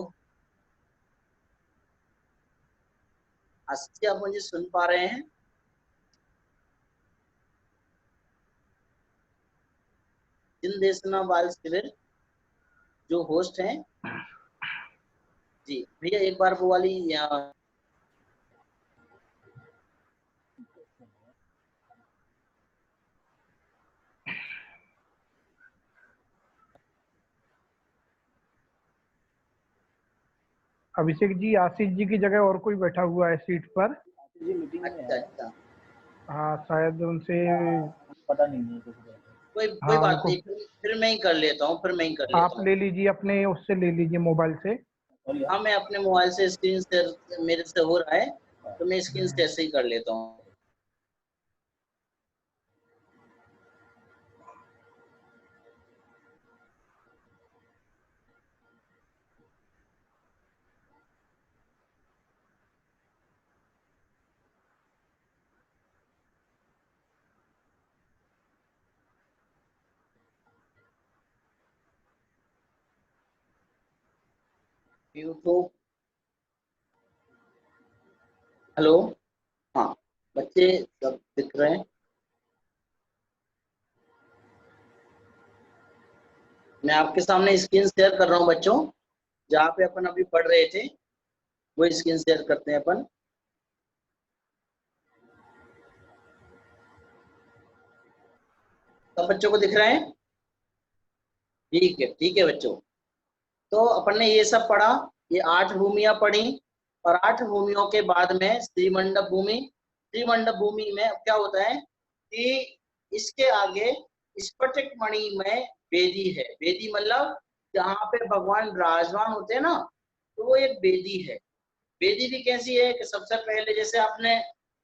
आशीष जी, आप मुझे सुन पा रहे हैं? जिन देशना बाल शिविर जो होस्ट हैं जी भैया, एक बार वो वाली अभिषेक जी, आशीष जी की जगह और कोई बैठा हुआ है सीट पर। अच्छा अच्छा हाँ शायद उनसे पता नहीं है कुछ। कोई हाँ बात उनको नहीं, फिर मैं ही कर लेता हूँ, फिर मैं ही कर आप लेता हूँ। ले लीजिए, अपने उससे ले लीजिए मोबाइल से। हाँ मैं अपने मोबाइल से स्क्रीन शेयर मेरे से हो रहा है, तो मैं स्क्रीन शेयर से ही कर लेता हूँ। यूट्यूब, हेलो, हाँ बच्चे सब दिख रहे हैं। मैं आपके सामने स्क्रीन शेयर कर रहा हूँ बच्चों, जहाँ पे अपन अभी पढ़ रहे थे वो स्क्रीन शेयर करते हैं अपन। सब बच्चों को दिख रहे हैं? ठीक है बच्चों। तो अपन ने ये सब पढ़ा, ये 8 भूमियां पढ़ी, और 8 भूमियों के बाद में श्रीमंडप भूमि। श्रीमंडप भूमि में क्या होता है कि इसके आगे स्फटिक मणि में वेदी है। वेदी मतलब जहाँ पे भगवान विराजमान होते हैं ना, तो वो एक वेदी है। वेदी भी कैसी है कि सबसे पहले जैसे आपने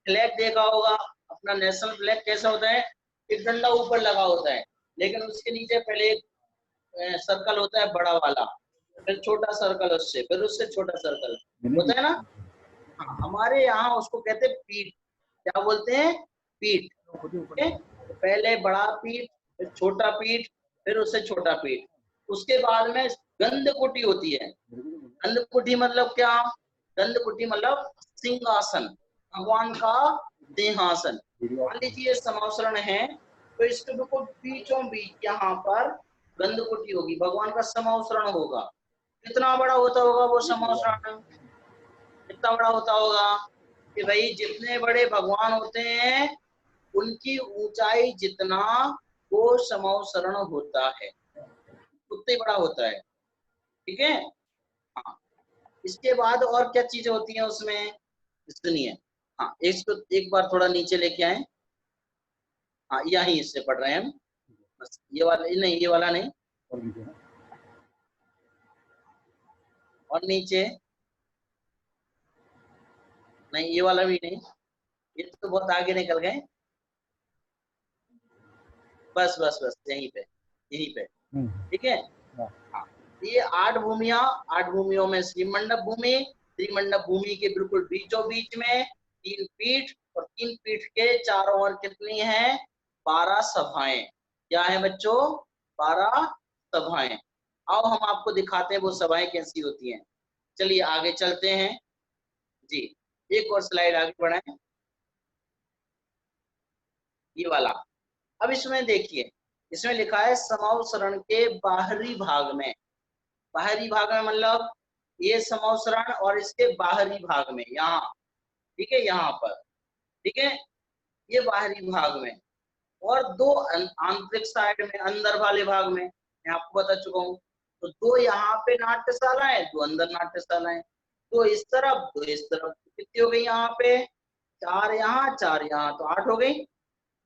फ्लैग देखा होगा, अपना नेशनल फ्लैग कैसा होता है, एक डंडा ऊपर लगा होता है, लेकिन उसके नीचे पहले एक सर्कल होता है बड़ा वाला, फिर छोटा सर्कल, उससे फिर उससे छोटा सर्कल होता है ना। हाँ, हमारे यहाँ उसको कहते हैं पीठ। क्या बोलते हैं? पीठ। तो पहले बड़ा पीठ, फिर छोटा पीठ, फिर उससे छोटा पीठ। उसके बाद में गंधकुटी होती है। गंधकुटी मतलब क्या? गंधकुटी मतलब सिंहासन, भगवान का सिंहासन। मान लीजिए समावसरण है, तो इसके बिल्कुल बीचों बीच यहाँ पर गंधकुटी होगी, भगवान का समावसरण होगा। कितना बड़ा होता होगा वो समावसरण? कितना बड़ा होता होगा कि भाई जितने बड़े भगवान होते हैं उनकी ऊंचाई जितना वो समावसरण होता है उतना ही बड़ा होता है, ठीक है। हाँ इसके बाद और क्या चीजें होती हैं उसमें, सुनिए। हाँ इसको एक बार थोड़ा नीचे लेके आए। हाँ यही इससे पढ़ रहे हैं हम, बस ये वाला नहीं, ये वाला नहीं, और नीचे नहीं, ये वाला भी नहीं, ये तो बहुत आगे निकल गए। बस बस बस यहीं पे, यहीं पे, ठीक है। हाँ ये 8 भूमियां, 8 भूमियों में श्रीमंडप भूमि, श्रीमंडप भूमि के बिल्कुल बीचों बीच में 3 पीठ, और 3 पीठ के चारों ओर कितनी है? 12 सभाएं। क्या है बच्चों? 12 सभाएं। आओ हम आपको दिखाते हैं वो सभाएं कैसी होती हैं। चलिए आगे चलते हैं जी, एक और स्लाइड आगे बढ़ाएं, ये वाला। अब इसमें देखिए, इसमें लिखा है समावसरण के बाहरी भाग में। बाहरी भाग में मतलब ये समावसरण और इसके बाहरी भाग में, यहाँ, ठीक है, यहाँ पर, ठीक है, ये बाहरी भाग में। और दो आंतरिक साइड में, अंदर वाले भाग में, मैं आपको बता चुका हूँ। तो दो यहाँ पे नाट्यशाला है, दो अंदर नाट्यशाला है, दो इस तरफ दो इस तरफ। कितनी हो गई यहाँ पे? 4 यहाँ 4 यहाँ, तो 8 हो गई।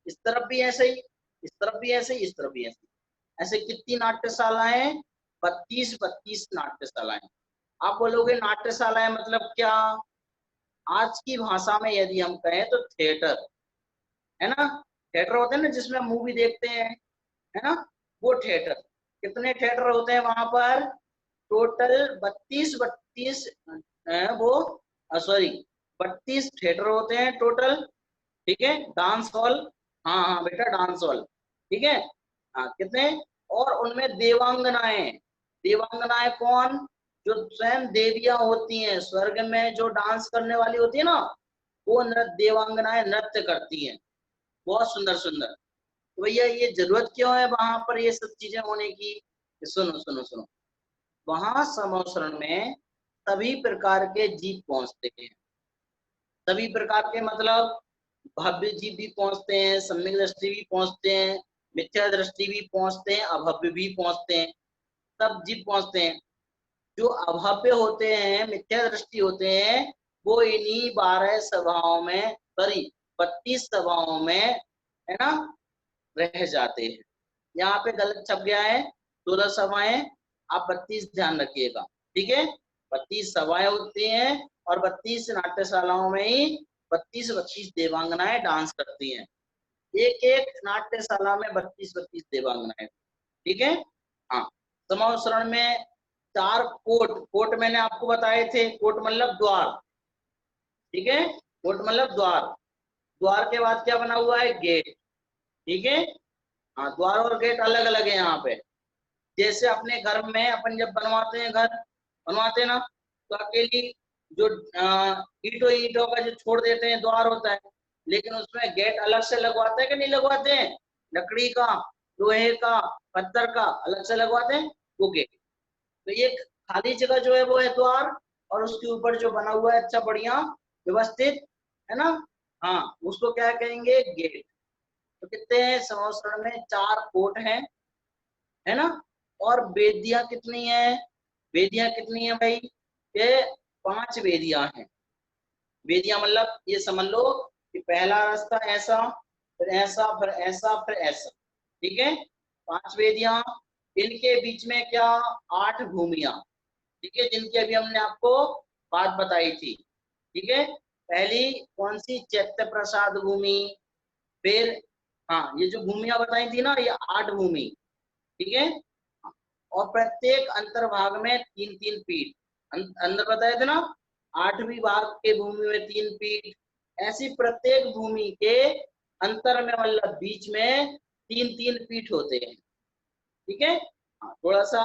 इस तरफ भी ऐसे ही, इस तरफ भी ऐसे ही, इस तरफ भी ऐसे। ऐसे कितनी नाट्यशालाएं? 32 नाट्यशालाएं। आप बोलोगे नाट्यशालाएं मतलब क्या? आज की भाषा में यदि हम कहें तो थिएटर, है ना। थिएटर होते हैं ना जिसमें मूवी देखते हैं, है ना, वो थिएटर। कितने थिएटर होते हैं वहां पर? टोटल 32 वो सॉरी 32 थिएटर होते हैं टोटल। ठीक है, डांस हॉल, हाँ हाँ बेटा डांस हॉल, ठीक है। हाँ कितने? और उनमें देवांगनाएं, देवांगनाएं कौन? जो स्वयं देवियां होती हैं, स्वर्ग में जो डांस करने वाली होती है ना, वो नृत्य देवांगनाएं नृत्य करती हैं, बहुत सुंदर सुंदर। तो भैया ये जरूरत क्यों है वहां पर ये सब चीजें होने की? सुनो सुनो सुनो, वहां समोसरण में सभी प्रकार के जीव पहुंचते हैं। सभी प्रकार के मतलब भव्य जीव भी पहुंचते हैं, सम्यक दृष्टि भी पहुंचते हैं, मिथ्या दृष्टि भी पहुंचते हैं, अभव्य भी पहुंचते हैं, सब जीव पहुंचते हैं। जो अभव्य होते हैं, मिथ्या दृष्टि होते हैं, वो इन्हीं 12 सभाओं में, सॉरी 32 सभाओं में, है ना, रह जाते हैं। यहाँ पे गलत छप गया है, 16 सभाएं, आप 32 ध्यान रखिएगा, ठीक है। 32 सभाएं होती हैं और 32 नाट्यशालाओं में ही 32 देवांगनाएं डांस करती हैं। एक एक नाट्यशाला में 32 देवांगनाएं, ठीक है। हाँ, समावसरण में 4 कोट, कोट मैंने आपको बताए थे, कोट मतलब द्वार, ठीक है, कोट मतलब द्वार। द्वार के बाद क्या बना हुआ है? गेट, ठीक है। हाँ, द्वार और गेट अलग अलग है यहाँ पे। जैसे अपने घर में अपन जब बनवाते हैं, घर बनवाते हैं ना, तो अकेली जो ईंटों ईंटों का जो छोड़ देते हैं द्वार होता है, लेकिन उसमें गेट अलग से लगवाते हैं कि नहीं लगवाते हैं? लकड़ी का, लोहे का, पत्थर का अलग से लगवाते हैं, वो गेट। तो ये खाली जगह जो है वो है द्वार, और उसके ऊपर जो बना हुआ है अच्छा बढ़िया व्यवस्थित, है ना, हाँ उसको क्या कहेंगे? गेट। तो कितने हैं संवत्सरण में? 4 कोट हैं, है ना। और वेदियां कितनी है? वेदियां कितनी है भाई? ये 5 वेदियां हैं। वेदियां मतलब ये समझ लो कि पहला रास्ता ऐसा, फिर ऐसा, फिर ऐसा, फिर ऐसा, ठीक है। 5 वेदियां, इनके बीच में क्या? 8 भूमियां, ठीक है, जिनकी अभी हमने आपको बात बताई थी, ठीक है। पहली कौन सी? चैत्य प्रसाद भूमि। फिर हाँ, ये जो भूमियां बताई थी ना, ये 8 भूमि, ठीक है। और प्रत्येक अंतर्भाग में 3-3 पीठ, अंदर बताए थे ना, 8वीं भाग के भूमि में 3 पीठ। ऐसी प्रत्येक भूमि के अंतर में मतलब बीच में 3-3 पीठ होते हैं, ठीक है। हाँ, थोड़ा सा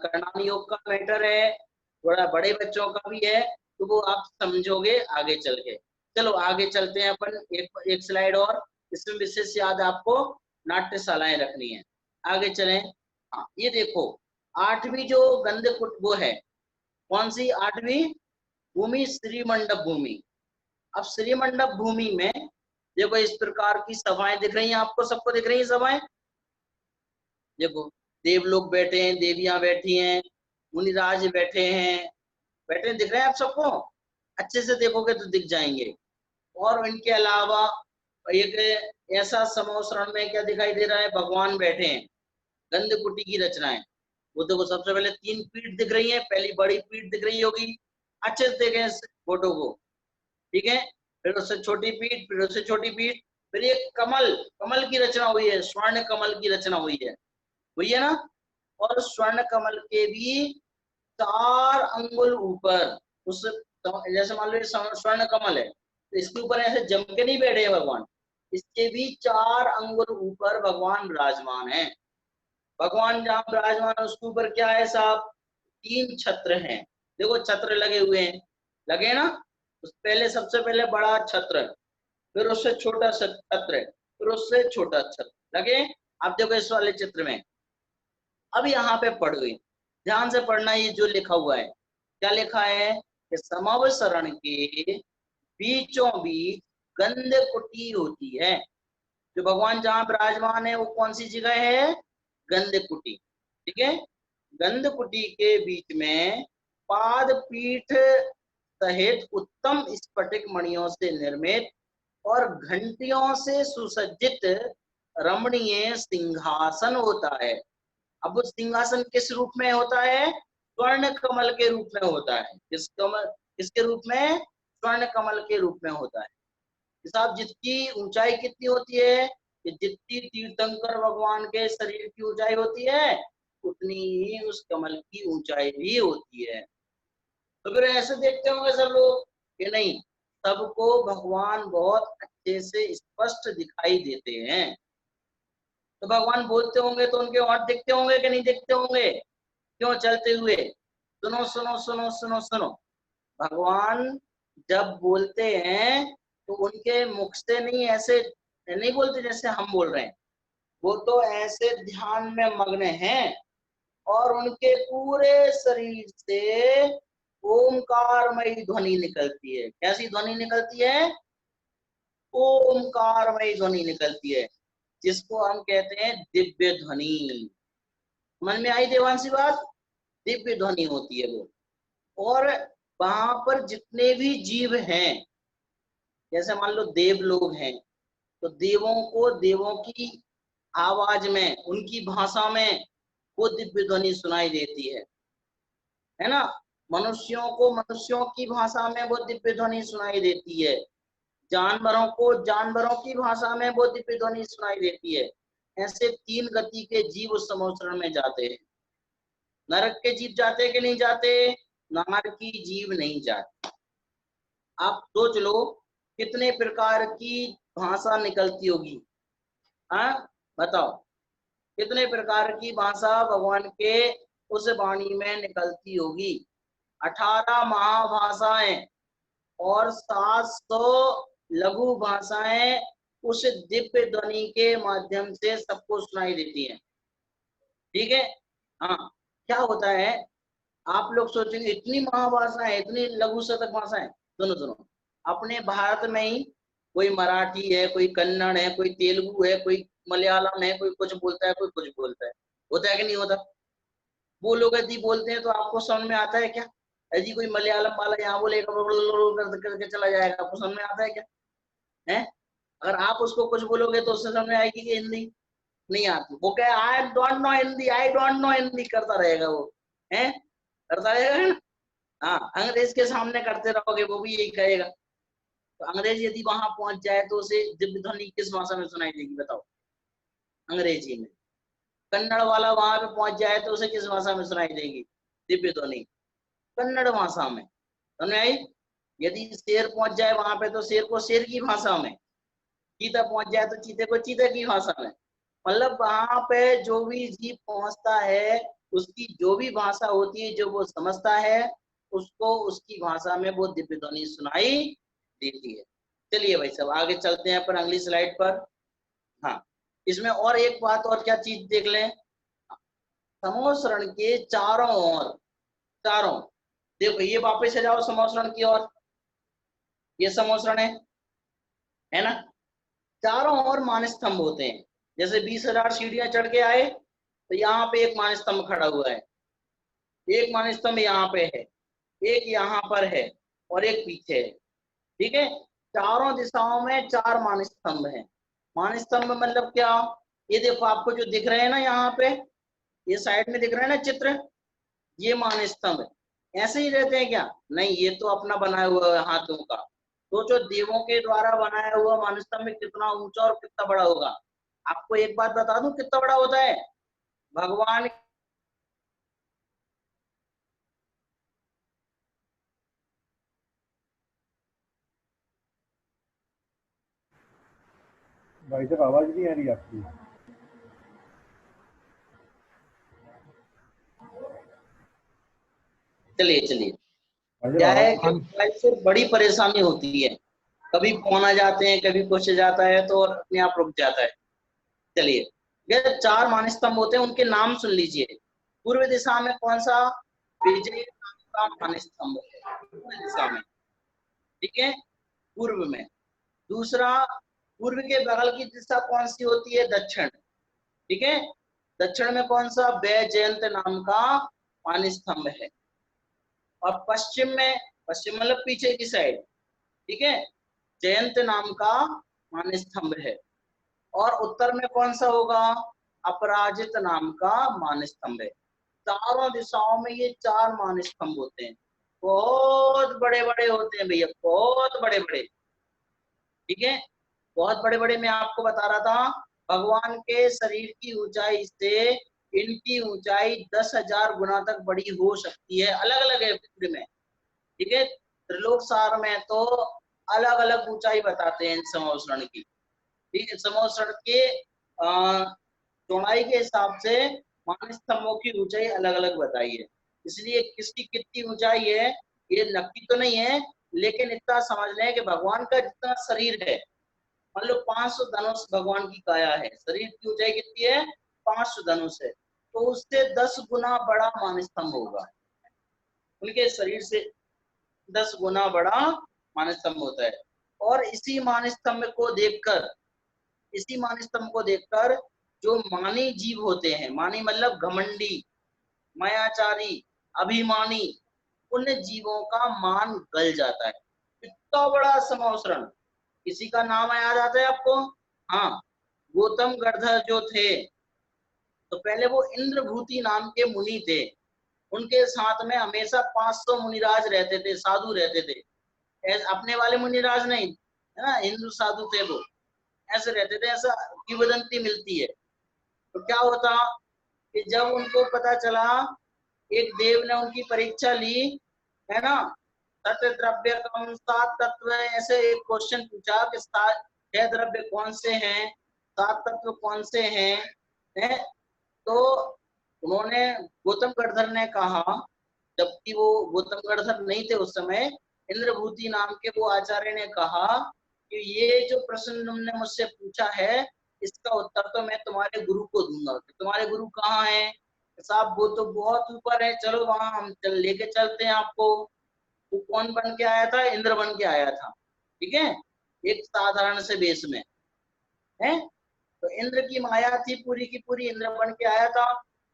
करणान योग का मैटर है, थोड़ा बड़े बच्चों का भी है, तो वो आप समझोगे आगे चल के। चलो आगे चलते हैं अपन, एक स्लाइड और, इसमें विशेष याद आपको नाट्यशालाएं रखनी है। आगे चलें। हाँ, ये देखो 8वीं जो गंधकुट वो है, कौन सी 8वीं भूमि? श्रीमंडप भूमि। अब श्रीमंडप भूमि में देखो इस प्रकार की सभाएं दिख रही हैं आपको, सबको दिख रही है सभाएं? देखो देवलोग बैठे हैं, देवियां बैठी हैं, मुनिराज बैठे हैं, बैठे दिख रहे हैं आप सबको? अच्छे से देखोगे तो दिख जाएंगे। और इनके अलावा एक ऐसा समोसरण में क्या दिखाई दे रहा है? भगवान बैठे हैं, गंधकुटी की रचनाएं। वो देखो सबसे पहले 3 पीठ दिख रही है, पहली बड़ी पीठ दिख रही होगी, अच्छे से देखें इस फोटो को, ठीक है। फिर उससे छोटी पीठ, फिर उससे छोटी पीठ, फिर एक कमल, कमल की रचना हुई है, स्वर्ण कमल की रचना हुई है ना। और स्वर्ण कमल के भी 4 अंगुल ऊपर, उस जैसे मान लो स्वर्ण कमल है, तो इसके ऊपर ऐसे जम के नहीं बैठे हैं भगवान, इसके भी 4 अंगुल ऊपर भगवान विराजमान है। भगवान जहाँ विराजमान है उसके ऊपर क्या है साहब? 3 छत्र हैं। देखो छत्र लगे हुए हैं, लगे ना। पहले सबसे पहले बड़ा छत्र, फिर उससे छोटा छत्र, फिर उससे छोटा छत्र लगे। आप देखो इस वाले चित्र में, अब यहाँ पे पढ़ गई, ध्यान से पढ़ना, ये जो लिखा हुआ है, क्या लिखा है कि समवसरण के बीचों बीच गंध कुटी होती है। जो भगवान जहाँ विराजमान है वो कौन सी जगह है? गंध कुटी। ठीक है, गंध कुटी के बीच में पाद पीठ सहित उत्तम स्फटिक मणियों से निर्मित और घंटियों से सुसज्जित रमणीय सिंहासन होता है। अब वो सिंहासन किस रूप में होता है? स्वर्ण कमल के रूप में होता है। किसके रूप में? स्वर्ण कमल के रूप में होता है। साहब जिसकी ऊंचाई कितनी होती है कि जितनी तीर्थंकर भगवान के शरीर की ऊंचाई होती है उतनी ही उस कमल की ऊंचाई भी होती है। तो फिर ऐसे देखते होंगे सब लोग कि नहीं, सबको भगवान बहुत अच्छे से स्पष्ट दिखाई देते हैं। तो भगवान बोलते होंगे तो उनके होंठ दिखते होंगे कि नहीं दिखते होंगे? क्यों चलते हुए? सुनो सुनो सुनो सुनो सुनो, भगवान जब बोलते हैं तो उनके मुख से नहीं ऐसे नहीं बोलते जैसे हम बोल रहे हैं, वो तो ऐसे ध्यान में मग्न हैं और उनके पूरे शरीर से ओमकारमयी ध्वनि निकलती है। कैसी ध्वनि निकलती है? ओमकारमयी ध्वनि निकलती है, जिसको हम कहते हैं दिव्य ध्वनि। मन में आई देवांशी बात? दिव्य ध्वनि होती है वो। और वहां पर जितने भी जीव हैं, जैसे मान लो देव लोग हैं, तो देवों को देवों की आवाज में, उनकी भाषा में वो दिव्य ध्वनि सुनाई देती है ना। मनुष्यों को मनुष्यों की भाषा में वो दिव्य ध्वनि सुनाई देती है, जानवरों को जानवरों की भाषा में वो दिव्य ध्वनि सुनाई देती है। ऐसे तीन गति के जीव उस समोसरण में जाते हैं। नरक के जीव जाते कि नहीं जाते? नरकी जीव नहीं जाते। आप सोच लो कितने प्रकार की भाषा निकलती होगी। हाँ बताओ, कितने प्रकार की भाषा भगवान के उस वाणी में निकलती होगी? 18 महाभाषाएं और 700 लघु भाषाएं उस दिव्य ध्वनि के माध्यम से सबको सुनाई देती हैं। ठीक है, हाँ। क्या होता है, आप लोग सोचेंगे इतनी महाभाषाएं, इतनी लघु शतक भाषाएं। सुनो सुनो, अपने भारत में ही कोई मराठी है, कोई कन्नड़ है, कोई तेलुगु है, कोई मलयालम है, कोई कुछ बोलता है, कोई कुछ बोलता है। होता है कि नहीं होता? वो लोग यदि बोलते हैं तो आपको समझ में आता है क्या? यदि कोई मलयालम वाला यहाँ बोलेगा करके चला जाएगा, आपको समझ में आता है क्या? है? अगर आप उसको कुछ बोलोगे तो उससे समझ में आएगी कि हिंदी? नहीं आती। वो कहे I don't know Hindi, I don't know Hindi करता रहेगा वो, है करता रहेगा ना। हाँ, अंग्रेज के सामने करते रहोगे वो भी यही कहेगा। तो अंग्रेज यदि वहां पहुंच जाए तो उसे दिव्य ध्वनि किस भाषा में सुनाई देगी बताओ? अंग्रेजी में। कन्नड़ वाला वहां पे पहुंच जाए तो उसे किस भाषा में सुनाई देगी दिव्य ध्वनि? कन्नड़ भाषा में। समझ आई? यदि शेर पहुंच जाए वहां पे तो शेर को शेर की भाषा में, चीता पहुंच जाए तो चीते को चीते की भाषा में। मतलब वहां पे जो भी जीव पहुंचता है उसकी जो भी भाषा होती है, जो वो समझता है, उसको उसकी भाषा में वो दिव्य ध्वनि सुनाई देती है। चलिए भाई साहब आगे चलते हैं पर अगली स्लाइड पर। हाँ, इसमें और एक बात और क्या चीज देख लें, समोसरण के चारों ओर, चारों देखो, ये वापस से जाओ समोसरण की ओर, ये समोसरण है ना। चारों ओर मान स्तंभ होते हैं। जैसे 20,000 सीढ़ियां चढ़ के आए तो यहाँ पे एक मान स्तंभ खड़ा हुआ है, एक मान स्तंभ यहाँ पे है, एक यहाँ पर है और एक पीछे है। ठीक है, चारों दिशाओं में 4 मान स्तंभ है। मान स्तंभ मतलब क्या? ये देखो आपको जो दिख रहे हैं ना यहाँ पे, ये साइड में दिख रहे हैं ना चित्र, ये मान स्तंभ ऐसे ही रहते हैं क्या? नहीं, ये तो अपना बनाया हुआ है हाथों का। सोचो देवों के द्वारा बनाया हुआ मान स्तंभ कितना ऊंचा और कितना बड़ा होगा। आपको एक बात बता दूं कितना बड़ा होता है भगवान। भाई साहब आवाज नहीं आ रही आपकी। चलिए चलिए, भाई क्या साहब है आवाज कि मोबाइल से बड़ी परेशानी होती है, कभी फोन आ जाते हैं, कभी कुछ जाता है तो अपने आप रुक जाता है। चलिए, ये 4 मान स्तंभ होते हैं, उनके नाम सुन लीजिए। पूर्व दिशा में कौन सा? विजय नाम का मान स्तंभ है पूर्व दिशा में। ठीक है, पूर्व में। दूसरा, पूर्व के बगल की दिशा कौन सी होती है? दक्षिण। ठीक है, दक्षिण में कौन सा? वैजयंत नाम का पानी स्तंभ है। और पश्चिम में, पश्चिम मतलब पीछे की साइड, ठीक है, जयंत नाम का मान स्तंभ है। और उत्तर में कौन सा होगा? अपराजित नाम का मान स्तंभ है। चारों दिशाओं में ये 4 मान स्तंभ होते हैं, बहुत बड़े बड़े होते हैं भैया, बहुत बड़े बड़े। ठीक है, बहुत बड़े बड़े। मैं आपको बता रहा था, भगवान के शरीर की ऊंचाई से इनकी ऊंचाई 10,000 गुना तक बड़ी हो सकती है, अलग अलग है पृथ्वी में। ठीक है, त्रिलोक सार में तो अलग अलग ऊंचाई बताते हैं समोसरण की। ठीक है, समोसरण के चौड़ाई के हिसाब से मान स्तंभों की ऊंचाई अलग अलग बताई है। इसलिए किसकी कितनी ऊंचाई है ये नक्की तो नहीं है, लेकिन इतना समझ लें कि भगवान का जितना शरीर है, मान लो 500 धनुष भगवान की काया है, शरीर की ऊंचाई कितनी है? 500 धनुष है, तो उससे 10 गुना बड़ा मान स्तंभ होगा, उनके शरीर से 10 गुना बड़ा मान स्तंभ होता है। और इसी मान स्तंभ को देखकर, इसी मान स्तंभ को देखकर जो मानी जीव होते हैं, मानी मतलब घमंडी, मायाचारी, अभिमानी, उन जीवों का मान गल जाता है। इतना बड़ा समोसरण, किसी का नाम याद आता है आपको? हाँ, गौतम गढ़धर जो थे, तो पहले वो इंद्रभूति नाम के मुनि थे, उनके साथ में हमेशा 500 मुनिराज रहते थे, साधु रहते थे। अपने वाले मुनिराज नहीं है ना, हिंदू साधु थे वो, ऐसे रहते थे, ऐसा किंवदंती मिलती है। तो क्या होता कि जब उनको पता चला, एक देव ने उनकी परीक्षा ली, है ना, सत द्रव्य कम 7 तत्व, ऐसे एक क्वेश्चन पूछा कि 6 द्रव्य कौन से हैं, 7 तत्व कौन से हैं, है? तो उन्होंने, गौतम गढ़धर ने कहा, जबकि वो गौतम गढ़धर नहीं थे उस समय, इंद्रभूति नाम के वो आचार्य ने कहा कि ये जो प्रश्न तुमने मुझसे पूछा है, इसका उत्तर तो मैं तुम्हारे गुरु को दूंगा। तुम्हारे गुरु कहाँ हैं? साहब वो तो बहुत ऊपर है, चलो वहां हम लेके चलते हैं आपको। वो कौन बन के आया था? इंद्र बन के आया था। ठीक है, एक साधारण से वेश में है, तो इंद्र की माया थी पूरी की पूरी, इंद्र बन के आया था।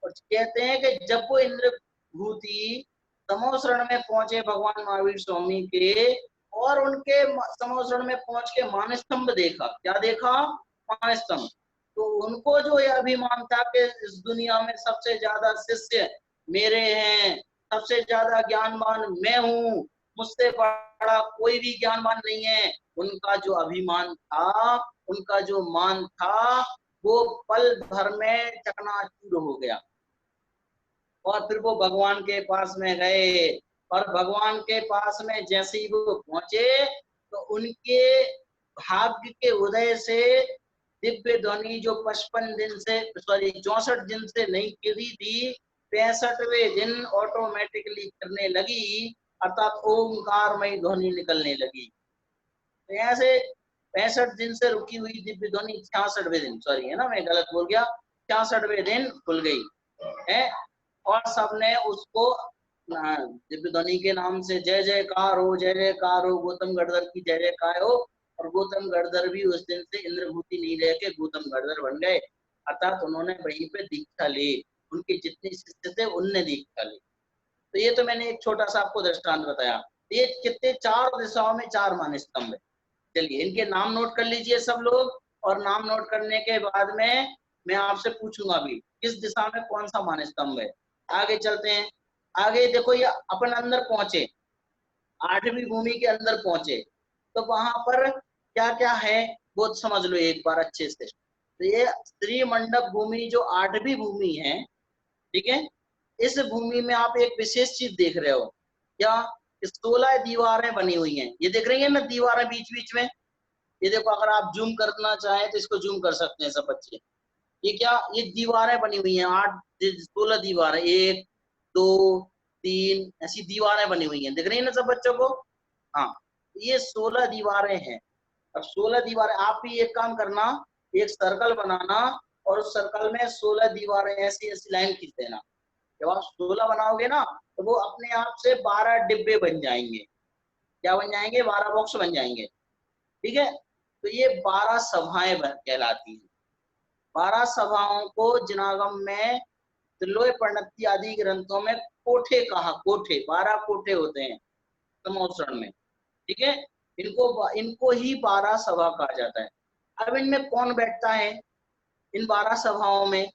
और कहते हैं कि जब वो इंद्रभूति समोसरण में पहुंचे भगवान महावीर स्वामी के, और उनके समोसरण में पहुंच के मान स्तंभ देखा, क्या देखा? मान स्तंभ। तो उनको जो ये अभिमान था कि इस दुनिया में सबसे ज्यादा शिष्य मेरे हैं, सबसे ज्यादा ज्ञानवान मैं हूँ, मुझसे बड़ा कोई भी ज्ञानवान नहीं है, उनका जो अभिमान था, उनका जो मान था, वो पल भर में चकनाचूर हो गया। और फिर वो भगवान के पास में गए, और भगवान के पास में जैसे ही वो पहुंचे, तो उनके भाग्य के उदय से दिव्य ध्वनि जो 55 दिन से, सॉरी 64 दिन से नहीं गिरी थी, 65वें दिन ऑटोमेटिकली करने लगी, अर्थात ओंकारमय ध्वनि निकलने लगी। तो ऐसे 65 दिन से रुकी हुई दिव्य ध्वनि 66वें दिन, सॉरी है ना, मैं गलत बोल गया, 66वें दिन खुल गई है। और सबने उसको दिव्य ध्वनि के नाम से जय जयकार हो, जय जयकार हो, गौतम गढ़धर की जय जयकार हो। और गौतम गढ़धर भी उस दिन से इंद्रभूति नहीं रह के गौतम गढ़धर बन गए, अर्थात उन्होंने वहीं पे दीक्षा ली, उनके जितने शिष्य थे उनने दीक्षा ली। तो ये तो मैंने एक छोटा सा आपको दृष्टांत बताया। ये कितने 4 दिशाओं में 4 मान स्तंभ है। चलिए इनके नाम नोट कर लीजिए सब लोग, और नाम नोट करने के बाद में मैं आपसे पूछूंगा भी किस दिशा में कौन सा मान स्तंभ है। आगे चलते हैं। आगे देखो, ये अपन अंदर पहुंचे, 8वीं भूमि के अंदर पहुंचे, तो वहां पर क्या क्या है वो समझ लो एक बार अच्छे से। तो ये श्री मंडप भूमि जो 8वीं भूमि है, ठीक है, इस भूमि में आप एक विशेष चीज देख रहे हो, क्या? 16 दीवारें बनी हुई हैं, ये देख रही है ना दीवारें बीच बीच में, ये देखो, अगर आप जूम करना चाहें तो इसको जूम कर सकते हैं सब बच्चे। ये क्या? ये दीवारें बनी हुई हैं, 16 दीवारें, 1 2 3 ऐसी दीवारें बनी हुई हैं, दिख रही है ना सब बच्चों को? हाँ, ये 16 दीवारें हैं। अब 16 दीवारें, आप भी एक काम करना, एक सर्कल बनाना, और उस सर्कल में 16 दीवारें ऐसी ऐसी लाइन खींच देना। जब आप 16 बनाओगे ना, तो वो अपने आप से 12 डिब्बे बन जाएंगे। क्या बन जाएंगे? 12 बॉक्स बन जाएंगे। ठीक है, तो ये 12 सभाएं कहलाती हैं। 12 सभाओं को जिनागम में त्रिलोय प्रणति आदि ग्रंथों में कोठे कहा, कोठे 12 कोठे होते हैं समोसरण में, ठीक है। इनको ही 12 सभा कहा जाता है। अब इनमें कौन बैठता है इन 12 सभाओं में?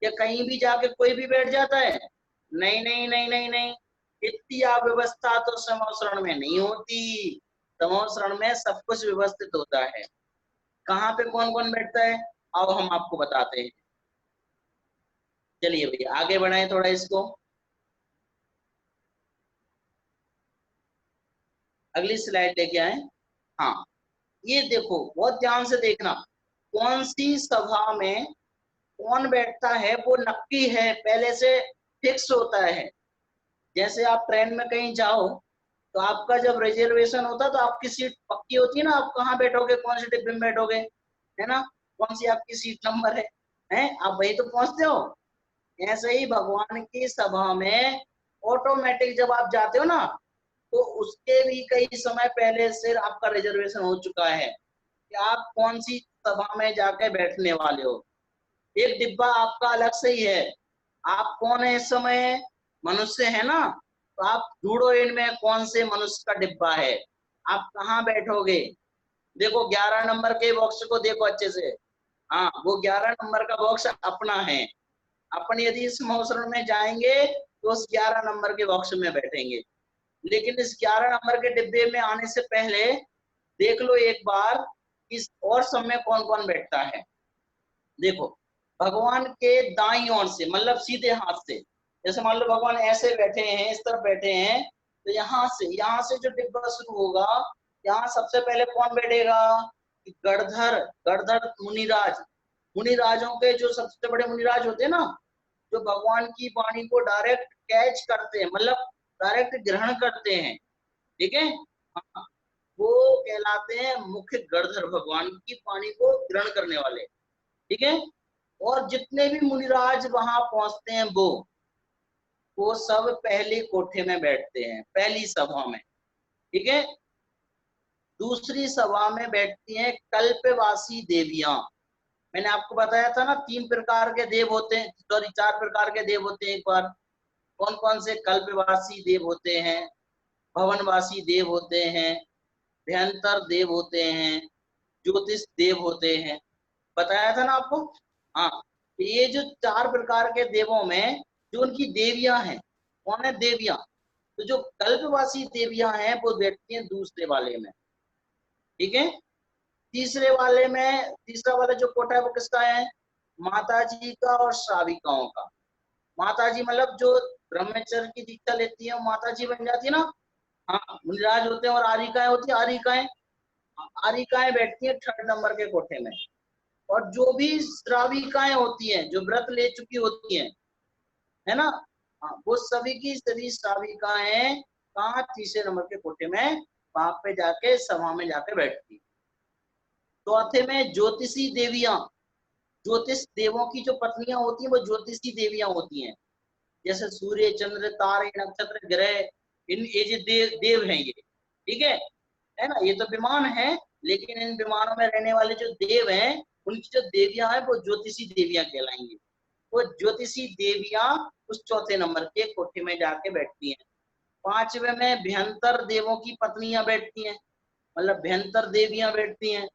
या कहीं भी जाके कोई भी बैठ जाता है? नहीं नहीं नहीं नहीं नहीं, इतनी व्यवस्था तो समोसरण में नहीं होती। समोसरण में सब कुछ व्यवस्थित होता है। कहाँ पे कौन कौन बैठता है अब हम आपको बताते हैं। चलिए भैया आगे बढ़ाएं थोड़ा इसको। अगली स्लाइड लेके आए। हाँ, ये देखो बहुत ध्यान से देखना, कौन सी सभा में कौन बैठता है वो नक्की है, पहले से फिक्स होता है। जैसे आप ट्रेन में कहीं जाओ तो आपका जब रिजर्वेशन होता है तो आपकी सीट पक्की होती है ना, आप कहाँ बैठोगे, कौन सी डिब्बे में बैठोगे, है ना, कौन सी आपकी सीट नंबर है आप वही तो पहुंचते हो। ऐसे ही भगवान की सभा में ऑटोमेटिक जब आप जाते हो ना तो उसके भी कई समय पहले से आपका रिजर्वेशन हो चुका है कि आप कौन सी सभा में जाके बैठने वाले हो। एक डिब्बा आपका अलग से ही है। आप कौन है इस समय? मनुष्य है ना, तो आप ढूंढो इनमें कौन से मनुष्य का डिब्बा है, आप कहाँ बैठोगे। देखो 11 नंबर के बॉक्स को देखो अच्छे से। हाँ, वो 11 नंबर का बॉक्स अपना है। अपन यदि इस मौसम में जाएंगे तो उस 11 नंबर के बॉक्स में बैठेंगे। लेकिन इस 11 नंबर के डिब्बे में आने से पहले देख लो एक बार इस और सब में कौन कौन बैठता है। देखो भगवान के दाईं ओर से, मतलब सीधे हाथ से, जैसे मान लो भगवान ऐसे बैठे हैं, इस तरफ बैठे हैं, तो यहाँ से जो डिब्बा शुरू होगा, यहाँ सबसे पहले कौन बैठेगा? गणधर, गणधर मुनिराज। मुनिराजों के जो सबसे बड़े मुनिराज होते हैं ना, जो भगवान की वाणी को डायरेक्ट कैच करते हैं, मतलब डायरेक्ट ग्रहण करते हैं, ठीक है, हाँ, वो कहलाते हैं मुख्य गणधर, भगवान की वाणी को ग्रहण करने वाले, ठीक है। और जितने भी मुनिराज वहां पहुंचते हैं वो सब पहले कोठे में बैठते हैं, पहली सभा में, ठीक है। दूसरी सभा में बैठती हैं कल्पवासी देवियां। मैंने आपको बताया था ना 3 प्रकार के देव होते हैं, सॉरी 4 प्रकार के देव होते हैं। एक बार कौन कौन से? कल्पवासी देव होते हैं, भवनवासी देव होते हैं, भयंतर देव होते हैं, ज्योतिष देव होते हैं, बताया था ना आपको। हाँ, तो ये जो 4 प्रकार के देवों में जो उनकी देवियां हैं, कौन है? देवियां। तो जो कल्पवासी देवियां हैं वो बैठती हैं दूसरे वाले में, ठीक है। तीसरे वाले में, तीसरा वाला जो कोटा है वो किसका है? माता जी का और श्राविकाओं का। माता जी मतलब जो ब्रह्मचर्य की दीक्षा लेती है वो माता जी बन जाती है ना। हाँ, मुनिराज होते हैं और आरिकाएं होती है, आरिकाएं, आरिकाएं बैठती है 3rd नंबर के कोठे में। और जो भी श्राविकाएं होती हैं, जो व्रत ले चुकी होती हैं, है ना, हाँ, वो सभी की सभी श्राविकाएं कहाँ? तीसरे नंबर के कोठे में, वहां पे जाके सभा में जाके बैठती। चौथे में ज्योतिषी देवियां। ज्योतिष देवों की जो पत्नियां होती हैं वो ज्योतिषी देवियां होती हैं। जैसे सूर्य, चंद्र, तारे, नक्षत्र, ग्रह, ये जो देव हैं ये, ठीक है ना। ये तो विमान है, लेकिन इन विमानों में रहने वाले जो देव हैं उनकी जो देवियां हैं वो ज्योतिषी देवियां कहलाएंगी। वो ज्योतिषी देवियां उस चौथे नंबर के कोठे में जाके बैठती हैं। 5वें में भयंतर देवों की पत्नियां बैठती हैं, मतलब भयंतर देवियां बैठती हैं।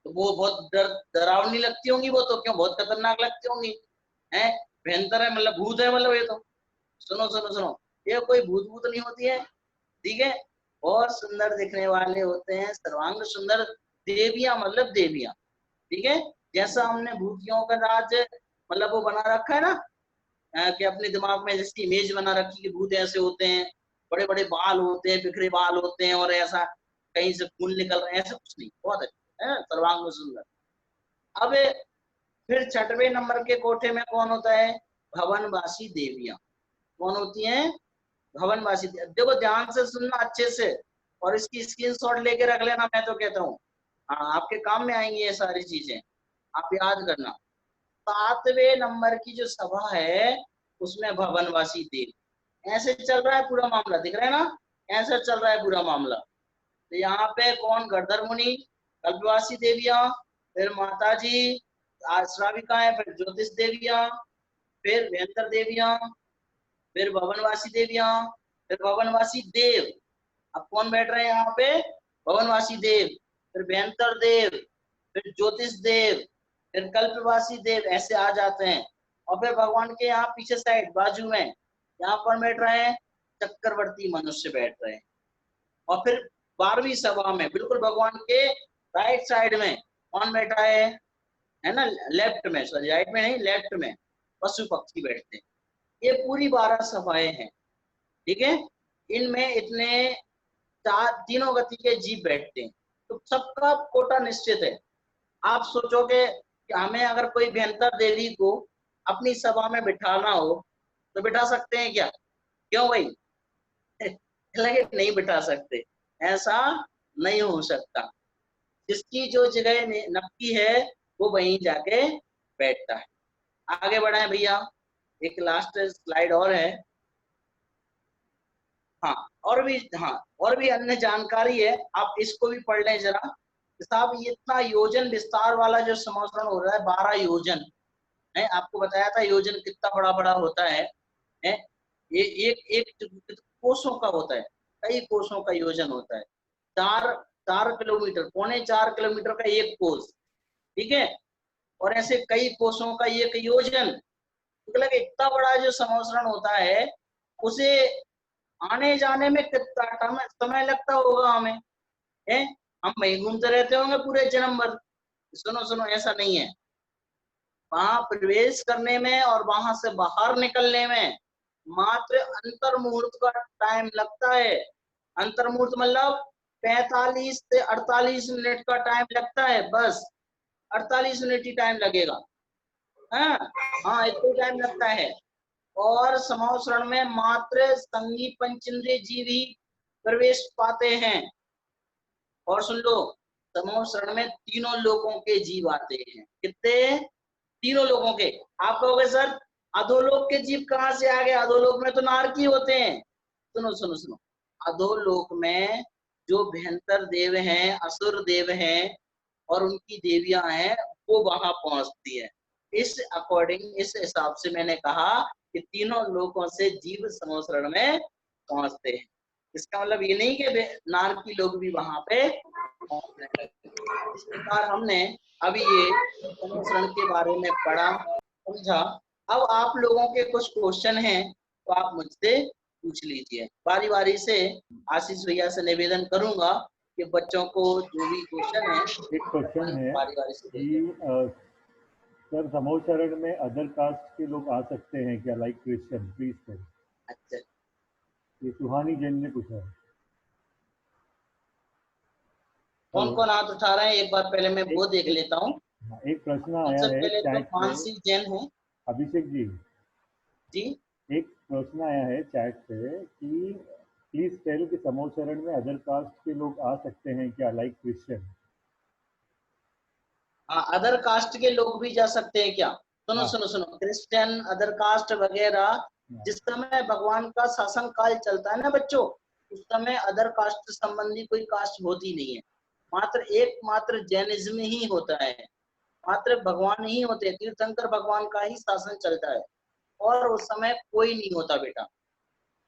तो वो बहुत डरावनी लगती होंगी, वो तो क्यों बहुत खतरनाक लगती होंगी, है। भयंकर है मतलब भूत है, मतलब ये तो सुनो सुनो सुनो, ये कोई भूत भूत नहीं होती है, ठीक है। और सुंदर दिखने वाले होते हैं, सर्वांग सुंदर देवियां, मतलब देवियां, ठीक है। जैसा हमने भूतियों का राज मतलब वो बना रखा है ना, कि अपने दिमाग में जिसकी इमेज बना रखी कि भूत ऐसे होते हैं, बड़े बड़े बाल होते हैं, बिखरे बाल होते हैं और ऐसा कहीं से खून निकल रहे हैं, ऐसा कुछ नहीं, बहुत अच्छा है, सर्वांग सुंदर। अब फिर 6वें नंबर के कोठे में कौन होता है? भवनवासी देवियां। कौन होती हैं? भवनवासी। देखो ध्यान से सुनना अच्छे से, और इसकी स्क्रीनशॉट लेके रख लेना, मैं तो कहता हूँ, हाँ आपके काम में आएंगी ये सारी चीजें, आप याद करना। 7वें नंबर की जो सभा है उसमें भवनवासी देव। ऐसे चल रहा है पूरा मामला, दिख रहा है ना, ऐसा चल रहा है पूरा मामला। तो यहाँ पे कौन? गणधर मुनि, कल्पवासी देवियां, फिर माताजी श्राविकाएं, फिर ज्योतिष देवियां, फिर भयंकर देवियां, फिर भवनवासी देवियां, फिर भवनवासी देव। अब कौन बैठ रहे हैं यहाँ पे? भवनवासी देव, फिर भयंकर देव, फिर ज्योतिष देव, फिर कल्पवासी देव, ऐसे आ जाते हैं। और फिर भगवान के यहाँ पीछे साइड बाजू में यहाँ पर बैठ रहे हैं चक्रवर्ती मनुष्य बैठ रहे हैं। और फिर 12वीं सभा में बिल्कुल भगवान के राइट साइड में कौन बैठा है ना, लेफ्ट में, सॉरी राइट में नहीं, लेफ्ट में पशु पक्षी बैठते हैं। ये पूरी 12 सभाएं हैं, ठीक है। इनमें इतने तीनों गति के जीव बैठते हैं, तो सबका कोटा निश्चित है। आप सोचोगे कि हमें अगर कोई भयंकर देवी को अपनी सभा में बिठाना हो तो बिठा सकते हैं क्या? क्यों भाई? लगे नहीं बिठा सकते, ऐसा नहीं हो सकता। जिसकी जो जगह नक्की है वो वहीं जाके बैठता है। आगे बढ़ाएं भैया, एक लास्ट स्लाइड और है। हाँ, और भी अन्य जानकारी है, आप इसको भी पढ़ लें जरा। साहब ये इतना योजन विस्तार वाला जो समोसरण हो रहा है, 12 योजन है। आपको बताया था योजन कितना बड़ा बड़ा होता है। ये एक कोसों का होता है, कई कोसों का योजन होता है। 4 किलोमीटर, 3.25 किलोमीटर का एक कोस, ठीक है। और ऐसे कई कोसों का एक योजन, मतलब इतना बड़ा जो समोसरण होता है, उसे आने जाने में कितना समय लगता होगा हमें, है? हम वहीं घूमते रहते होंगे पूरे जन्म भर। सुनो, ऐसा नहीं है। वहां प्रवेश करने में और वहां से बाहर निकलने में मात्र अंतर मुहूर्त का टाइम लगता है। अंतर मुहूर्त मतलब 45 से 48 मिनट का टाइम लगता है, बस 48 मिनट ही टाइम लगेगा। हाँ, इतना टाइम लगता है। और समोसरण में मात्र संगी पंचेंद्रिय जीव ही प्रवेश पाते हैं। और सुन लो, समोसरण में तीनों लोगों के जीव आते हैं। कितने? तीनों लोगों के। आप कहोगे सर अधोलोक के जीव कहाँ से आ गए? अधोलोक में तो नारकी होते हैं। सुनो, अधोलोक में जो भयंकर देव हैं, असुर देव हैं और उनकी देवियां हैं, वो वहां पहुंचती है। इस अकॉर्डिंग, इस हिसाब से मैंने कहा कि तीनों लोगों से जीव समोसरण में पहुंचते हैं। इसका मतलब ये नहीं कि नारकी लोग भी वहां पे पहुंचने लगे। इस प्रकार हमने अभी ये समोसरण के बारे में पढ़ा, समझा। अब आप लोगों के कुछ क्वेश्चन हैं तो आप मुझसे पूछ लीजिए बारी बारी से। आशीष भैया से निवेदन करूंगा कि बच्चों को जो भी क्वेश्चन है, एक क्वेश्चन है बारी बारी से कि सर समोसरण में अदर कास्ट के लोग आ सकते हैं क्या, लाइक क्रिश्चियन? Please sir. अच्छा, ये सुहानी जैन ने पूछा है। कौन हाथ उठा रहे हैं? एक बार पहले मैं वो देख लेता हूँ। एक प्रश्न आया सबसे है पहले तो चैट पे। मानसी जैन है अभिषेक जी, जी। एक प्रश्न आया है चैट पे कि प्लीज टेल कि समोसरण में अदर कास्ट के लोग आ सकते हैं क्या, लाइक क्रिश्चियन? अदर कास्ट के लोग भी जा सकते हैं क्या? हाँ। सुनो, क्रिश्चियन, अदर कास्ट वगैरह, जिस समय भगवान का शासन काल चलता है ना बच्चों, उस समय अदर कास्ट संबंधी कोई कास्ट होती नहीं है। एकमात्र जैनिज्म ही होता है, मात्र भगवान ही होते हैं। तीर्थंकर भगवान का ही शासन चलता है और उस समय कोई नहीं होता बेटा,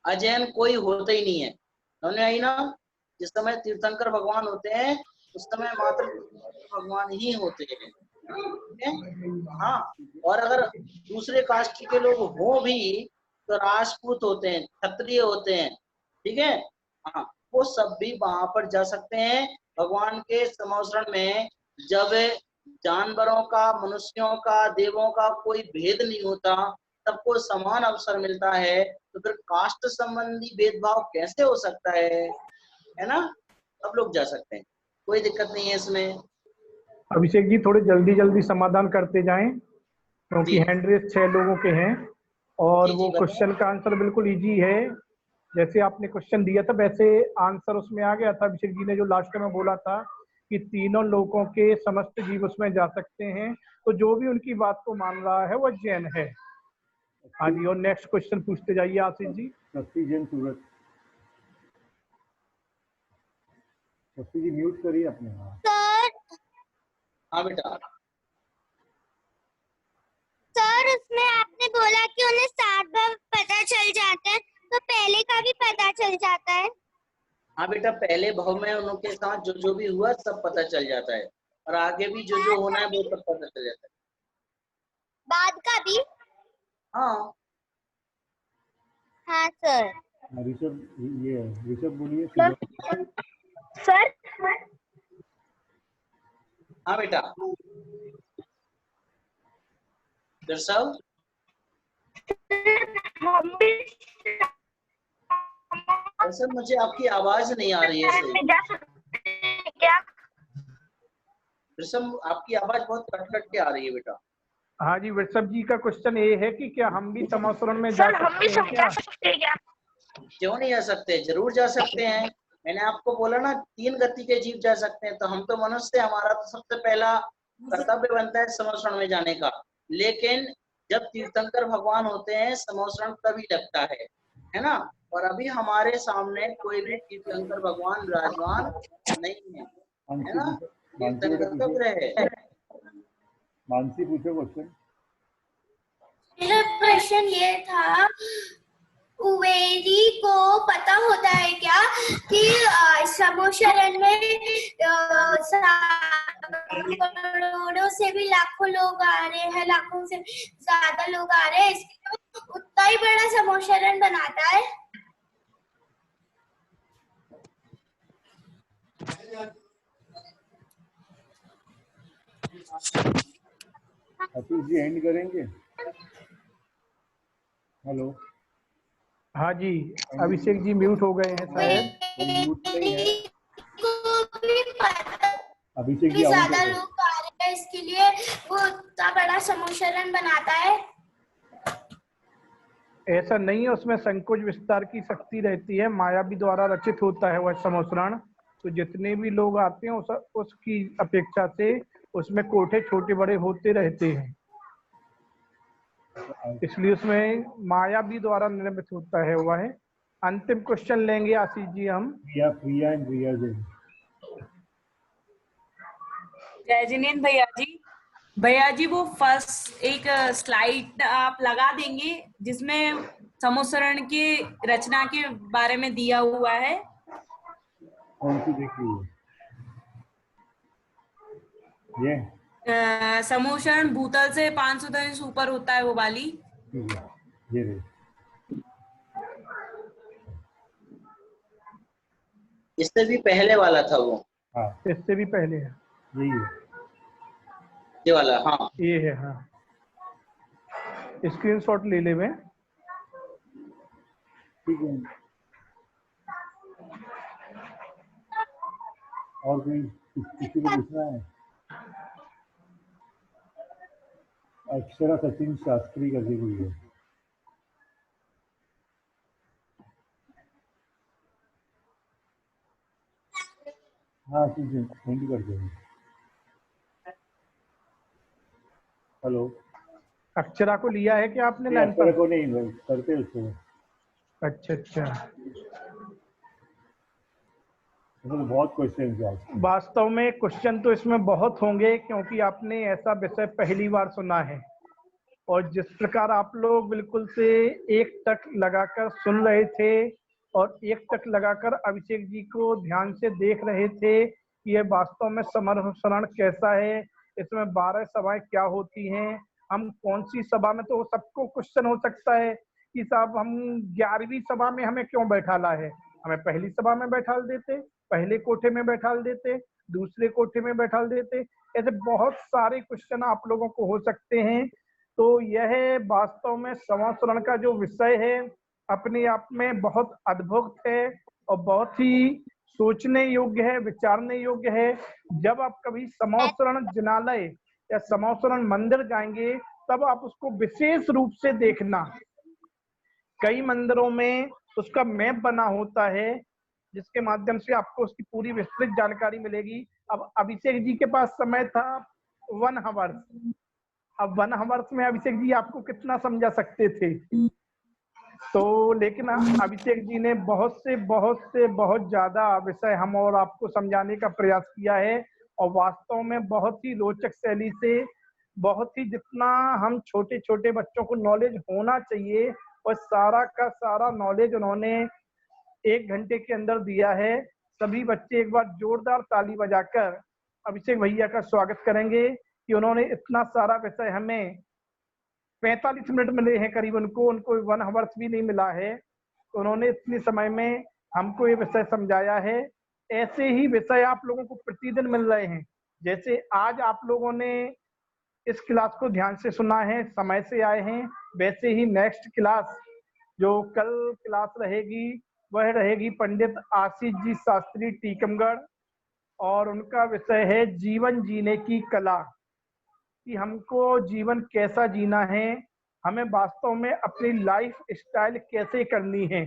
अजैन कोई होता ही नहीं है। समझ आई ना? जिस समय तीर्थंकर भगवान होते हैं उस समय मात्र भगवान ही होते हैं, ठीक है? हाँ, और अगर दूसरे कास्ट के लोग हो भी तो राजपूत होते हैं, क्षत्रिय होते हैं, ठीक है? हाँ, वो सब भी वहां पर जा सकते हैं। भगवान के समोसरण में जब जानवरों का, मनुष्यों का, देवों का कोई भेद नहीं होता, सबको समान अवसर मिलता है, तो फिर कास्ट संबंधी भेदभाव कैसे हो सकता है ना? सब लोग जा सकते हैं, कोई दिक्कत नहीं है इसमें। अभिषेक जी थोड़े जल्दी जल्दी समाधान करते जाएं, क्योंकि जी हैंड रेस 6 लोगों के हैं और जी वो बताओ। क्वेश्चन का आंसर बिल्कुल इजी है। जैसे आपने क्वेश्चन दिया था वैसे आंसर उसमें आ गया था। अभिषेक जी ने जो लास्ट में बोला था कि तीनों लोगों के समस्त जीव उसमें जा सकते हैं, तो जो भी उनकी बात को मान रहा है वो जैन है। हाँ जी, और नेक्स्ट क्वेश्चन पूछते जाइए आशीष जी। शक्ति जैन सूरत। शक्ति जी म्यूट करिए अपने। सर हाँ बेटा। सर उसमें आपने बोला कि उन्हें 7 बार पता चल जाता है, तो पहले का भी पता चल जाता है? हाँ बेटा, पहले भाव में उनके साथ जो जो भी हुआ सब पता चल जाता है, और आगे भी जो जो होना है वो सब पता चल जाता है। बाद का भी? हाँ हाँ सर। ऋषभ, ये ऋषभ बोलिए। सर हाँ बेटा। दर्शव, दरअसल मुझे आपकी आवाज नहीं आ रही है सही। जा सकते हैं क्या? दरअसल आपकी आवाज बहुत कट कट के आ रही है बेटा। हाँ जी, वृषभ जी का क्वेश्चन ये है कि क्या हम भी समासरण में जा सकते हैं क्या? क्यों नहीं जा सकते, जरूर जा सकते हैं। मैंने आपको बोला ना 3 गति के जीव जा सकते हैं, तो हम तो मनुष्य, हमारा तो सबसे पहला कर्तव्य बनता है समोसरण में जाने का। लेकिन जब तीर्थंकर भगवान होते हैं समोसरण तभी लगता है ना। और अभी हमारे सामने कोई भी तीर्थंकर भगवान विराजमान नहीं है ना। तीर्थंकर तो ग्रह है। मानसी पूछो क्वेश्चन। मेरा क्वेश्चन ये था, कुबेरी को पता होता है क्या कि समोशरण में करोड़ों से भी लाखों लोग आ रहे हैं, लाखों से ज्यादा लोग आ रहे हैं, इसलिए उतना ही बड़ा समोशरण बनाता है? आशीष जी एंड करेंगे। हेलो। हाँ जी, अभिषेक जी म्यूट हो गए हैं शायद। म्यूट नहीं है। को भी पता अभिषेक जी कि आउट ज्यादा हो गए। लोग आ रहे हैं, इसके लिए वो उतना बड़ा समोशरण बनाता है? ऐसा नहीं है, उसमें संकोच विस्तार की शक्ति रहती है, माया भी द्वारा रचित होता है वह समोसरण। तो जितने भी लोग आते हैं उसकी अपेक्षा से उसमें कोठे छोटे बड़े होते रहते हैं, इसलिए उसमें माया भी द्वारा निर्मित होता है वह। अंतिम क्वेश्चन लेंगे आशीष जी हम। प्रिया एंड रिया जी। जय जिनेंद्र भैया जी वो फर्स्ट एक स्लाइड आप लगा देंगे जिसमें समोसरण की रचना के बारे में दिया हुआ है। कौन सी देख रही है? ये समोसरण भूतल से 510 ऊपर होता है वो वाली। ये रही। इससे भी पहले वाला था वो। हाँ इससे भी पहले है यही है। ये वाला, हाँ ये है। हाँ, स्क्रीनशॉट ले ले में। ठीक है। और कोई किसी को पूछना है? अक्षरा सचिन शास्त्री करके कोई है। हाँ ठीक है, थैंक यू कर देंगे। हेलो। अक्षरा को लिया है कि आपने लाइन अक्षरा पर? को नहीं करते उसको। अच्छा अच्छा। तो बहुत क्वेश्चन है। वास्तव में क्वेश्चन तो इसमें बहुत होंगे, क्योंकि आपने ऐसा विषय पहली बार सुना है, और जिस प्रकार आप लोग बिल्कुल से एक टक लगाकर सुन रहे थे और एक टक लगाकर अभिषेक जी को ध्यान से देख रहे थे कि यह वास्तव में समरसरण कैसा है, इसमें 12 सभाएं क्या होती हैं, हम कौन सी सभा में। तो सबको क्वेश्चन हो सकता है कि साहब हम 11वीं सभा में हमें क्यों बैठाला है, हमें पहली सभा में बैठाल देते, पहले कोठे में बैठाल देते, दूसरे कोठे में बैठाल देते। ऐसे बहुत सारे क्वेश्चन आप लोगों को हो सकते हैं। तो यह वास्तव में समोसरण का जो विषय है अपने आप में बहुत अद्भुत है और बहुत ही सोचने योग्य है, विचारने योग्य है। जब आप कभी समोसरण जिनालय या समोसरण मंदिर जाएंगे तब आप उसको विशेष रूप से देखना। कई मंदिरों में उसका मैप बना होता है जिसके माध्यम से आपको उसकी पूरी विस्तृत जानकारी मिलेगी। अब अभिषेक जी के पास समय था 1 आवर। अब 1 आवर्स में अभिषेक जी आपको कितना समझा सकते थे? तो लेकिन अभिषेक जी ने बहुत ज्यादा विषय हम और आपको समझाने का प्रयास किया है, और वास्तव में बहुत ही रोचक शैली से, बहुत ही जितना हम छोटे छोटे बच्चों को नॉलेज होना चाहिए और सारा का सारा नॉलेज उन्होंने 1 घंटे के अंदर दिया है। सभी बच्चे एक बार जोरदार ताली बजाकर अभिषेक भैया का स्वागत करेंगे कि उन्होंने इतना सारा विषय हमें 45 मिनट मिले हैं करीब, उनको 1 आवर्स भी नहीं मिला है, तो उन्होंने इतने समय में हमको ये विषय समझाया है। ऐसे ही विषय आप लोगों को प्रतिदिन मिल रहे हैं। जैसे आज आप लोगों ने इस क्लास को ध्यान से सुना है, समय से आए हैं, वैसे ही नेक्स्ट क्लास जो कल क्लास रहेगी वह रहेगी पंडित आशीष जी शास्त्री टीकमगढ़, और उनका विषय है जीवन जीने की कला, कि हमको जीवन कैसा जीना है, हमें वास्तव में अपनी लाइफ स्टाइल कैसे करनी है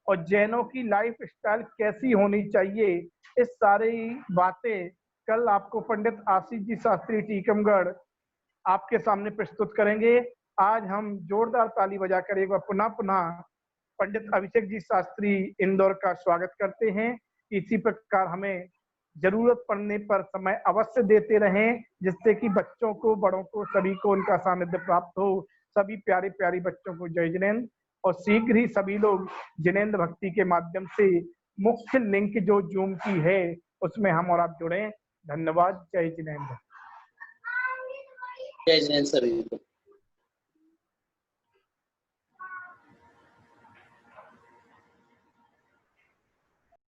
और जैनों की लाइफ स्टाइल कैसी होनी चाहिए। इस सारी बातें कल आपको पंडित आशीष जी शास्त्री टीकमगढ़ आपके सामने प्रस्तुत करेंगे। आज हम जोरदार ताली बजाकर एक बार पुनः पंडित अभिषेक जी शास्त्री इंदौर का स्वागत करते हैं। इसी प्रकार हमें जरूरत पड़ने पर समय अवश्य देते रहें, जिससे कि बच्चों को, बड़ों को, सभी को उनका सानिध्य प्राप्त हो। सभी प्यारे प्यारी बच्चों को जय जिनेंद्र, और शीघ्र ही सभी लोग जिनेंद्र भक्ति के माध्यम से मुख्य लिंक जो जूम की है उसमें हम और आप जुड़े। धन्यवाद। जय जिनेंद्र। जय जिनेंद्र सभी को।